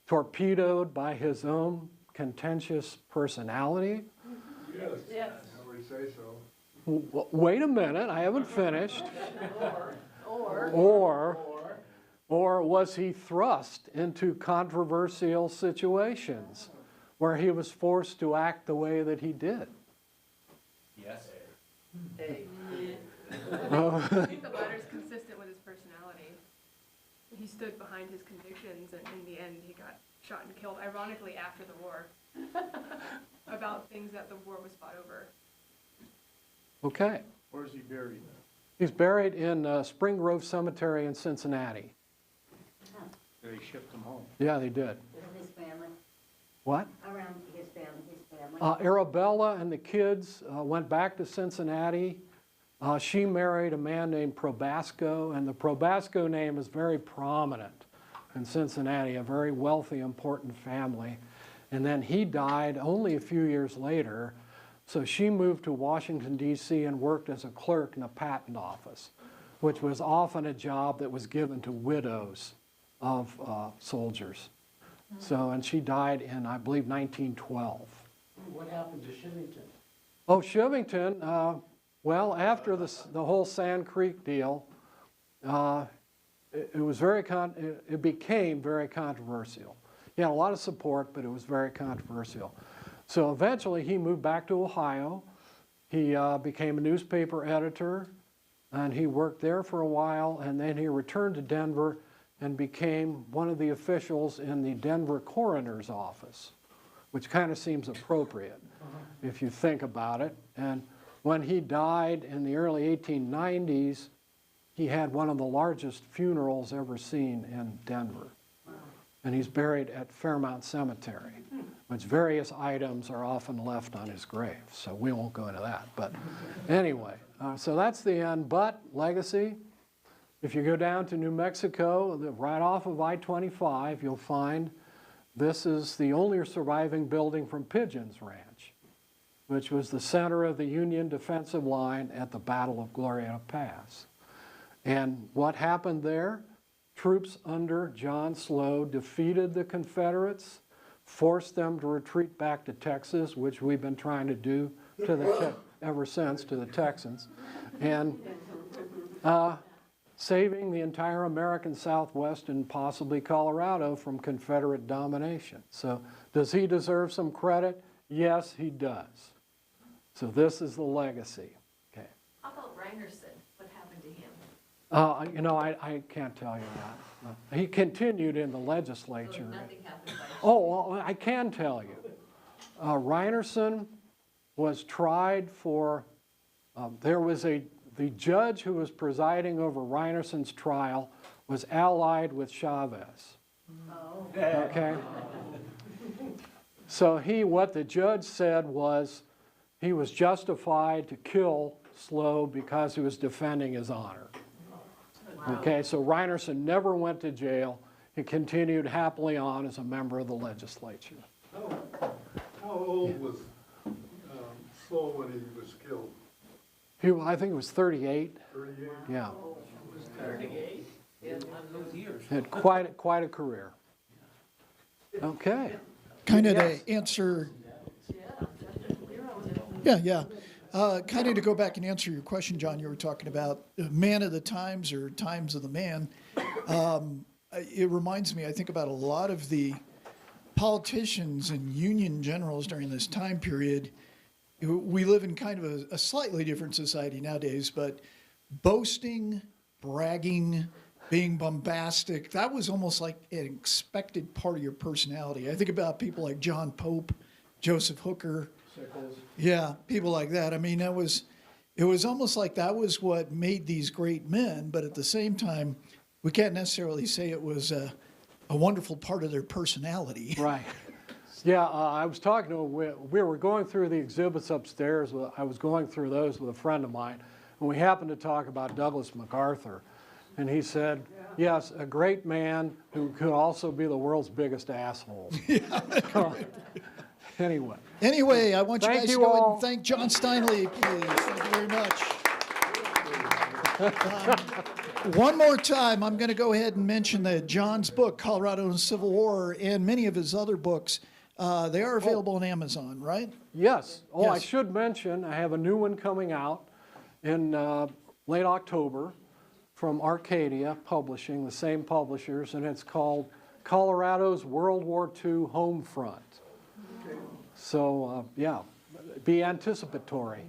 B: torpedoed by his own contentious personality?
H: Yes.
C: Yes.
H: I would say so.
B: Wait a minute, I haven't finished. Or was he thrust into controversial situations where he was forced to act the way that he did?
G: Yes.
J: I think the latter is consistent with his personality. He stood behind his convictions, and in the end, he got shot and killed, ironically, after the war, about things that the war was fought over.
B: Okay.
D: Where's he buried?
B: He's buried in Spring Grove Cemetery in Cincinnati.
D: They shipped him home.
B: Yeah, they did.
F: With his family,
B: What?
F: around his family.
B: Arabella and the kids went back to Cincinnati. She married a man named Probasco, and the Probasco name is very prominent in Cincinnati, a very wealthy, important family. And then he died only a few years later, so she moved to Washington, D.C. and worked as a clerk in a patent office, which was often a job that was given to widows of soldiers. So, and she died in, I believe, 1912.
L: What happened to Shivington?
B: Oh, Shivington, well, after the whole Sand Creek deal, it became very controversial. He had a lot of support, but it was very controversial. So eventually he moved back to Ohio. He became a newspaper editor, and he worked there for a while, and then he returned to Denver and became one of the officials in the Denver coroner's office, which kind of seems appropriate if you think about it. And when he died in the early 1890s, he had one of the largest funerals ever seen in Denver. And he's buried at Fairmount Cemetery, which various items are often left on his grave. So we won't go into that. But anyway, so that's the end. But legacy, if you go down to New Mexico, right off of I-25, you'll find this is the only surviving building from Pigeons Ranch, which was the center of the Union defensive line at the Battle of Glorieta Pass. And what happened there? Troops under John Slough defeated the Confederates, forced them to retreat back to Texas, which we've been trying to do to ever since to the Texans, and saving the entire American Southwest and possibly Colorado from Confederate domination. So does he deserve some credit? Yes, he does. So this is the legacy. Okay.
C: How about Reinerson? What happened to him?
B: You know, I can't tell you that. He continued in the legislature.
C: So nothing happened by
B: Oh, well, I can tell you. Reinerson was tried for, the judge who was presiding over Reinerson's trial was allied with Chavez.
F: Oh.
B: Okay? So what the judge said was he was justified to kill Slough because he was defending his honor. Okay, so Reinerson never went to jail. He continued happily on as a member of the legislature.
H: How old was Slough when he was killed?
B: I think it was 38.
H: 38?
B: Yeah.
K: 38.
B: Had quite a career. Okay.
A: Kind of to answer. Yeah. Kind of to go back and answer your question, John, you were talking about man of the times or times of the man. It reminds me, I think about a lot of the politicians and union generals during this time period. We live in kind of a slightly different society nowadays, but boasting, bragging, being bombastic, that was almost like an expected part of your personality. I think about people like John Pope, Joseph Hooker.
L: Sickles.
A: Yeah, people like that. I mean, it was almost like that was what made these great men, but at the same time, we can't necessarily say it was a wonderful part of their personality.
B: Right. Yeah, I was talking to, we were going through the exhibits upstairs. I was going through those with a friend of mine, and we happened to talk about Douglas MacArthur. And he said, yes, a great man who could also be the world's biggest asshole. Anyway,
A: I want you guys to go ahead and thank John Steinle, please. Thank you very much. One more time, I'm going to go ahead and mention that John's book, Colorado and the Civil War, and many of his other books, they are available on Amazon, right?
B: Yes. Oh,
A: Yes.
B: I should mention, I have a new one coming out in late October from Arcadia Publishing, the same publishers, and it's called Colorado's World War II Home Front. So, yeah, be anticipatory.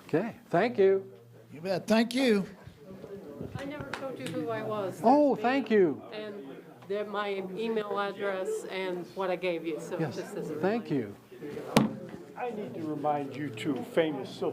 B: Okay, thank you.
A: You bet. Thank you.
C: I never told you who I was.
B: Oh,
C: There's me
B: thank you.
C: And my email address and what I gave you, so
B: Yes,
C: just as a
B: thank
C: reminder.
B: you.
D: I need to remind you two famous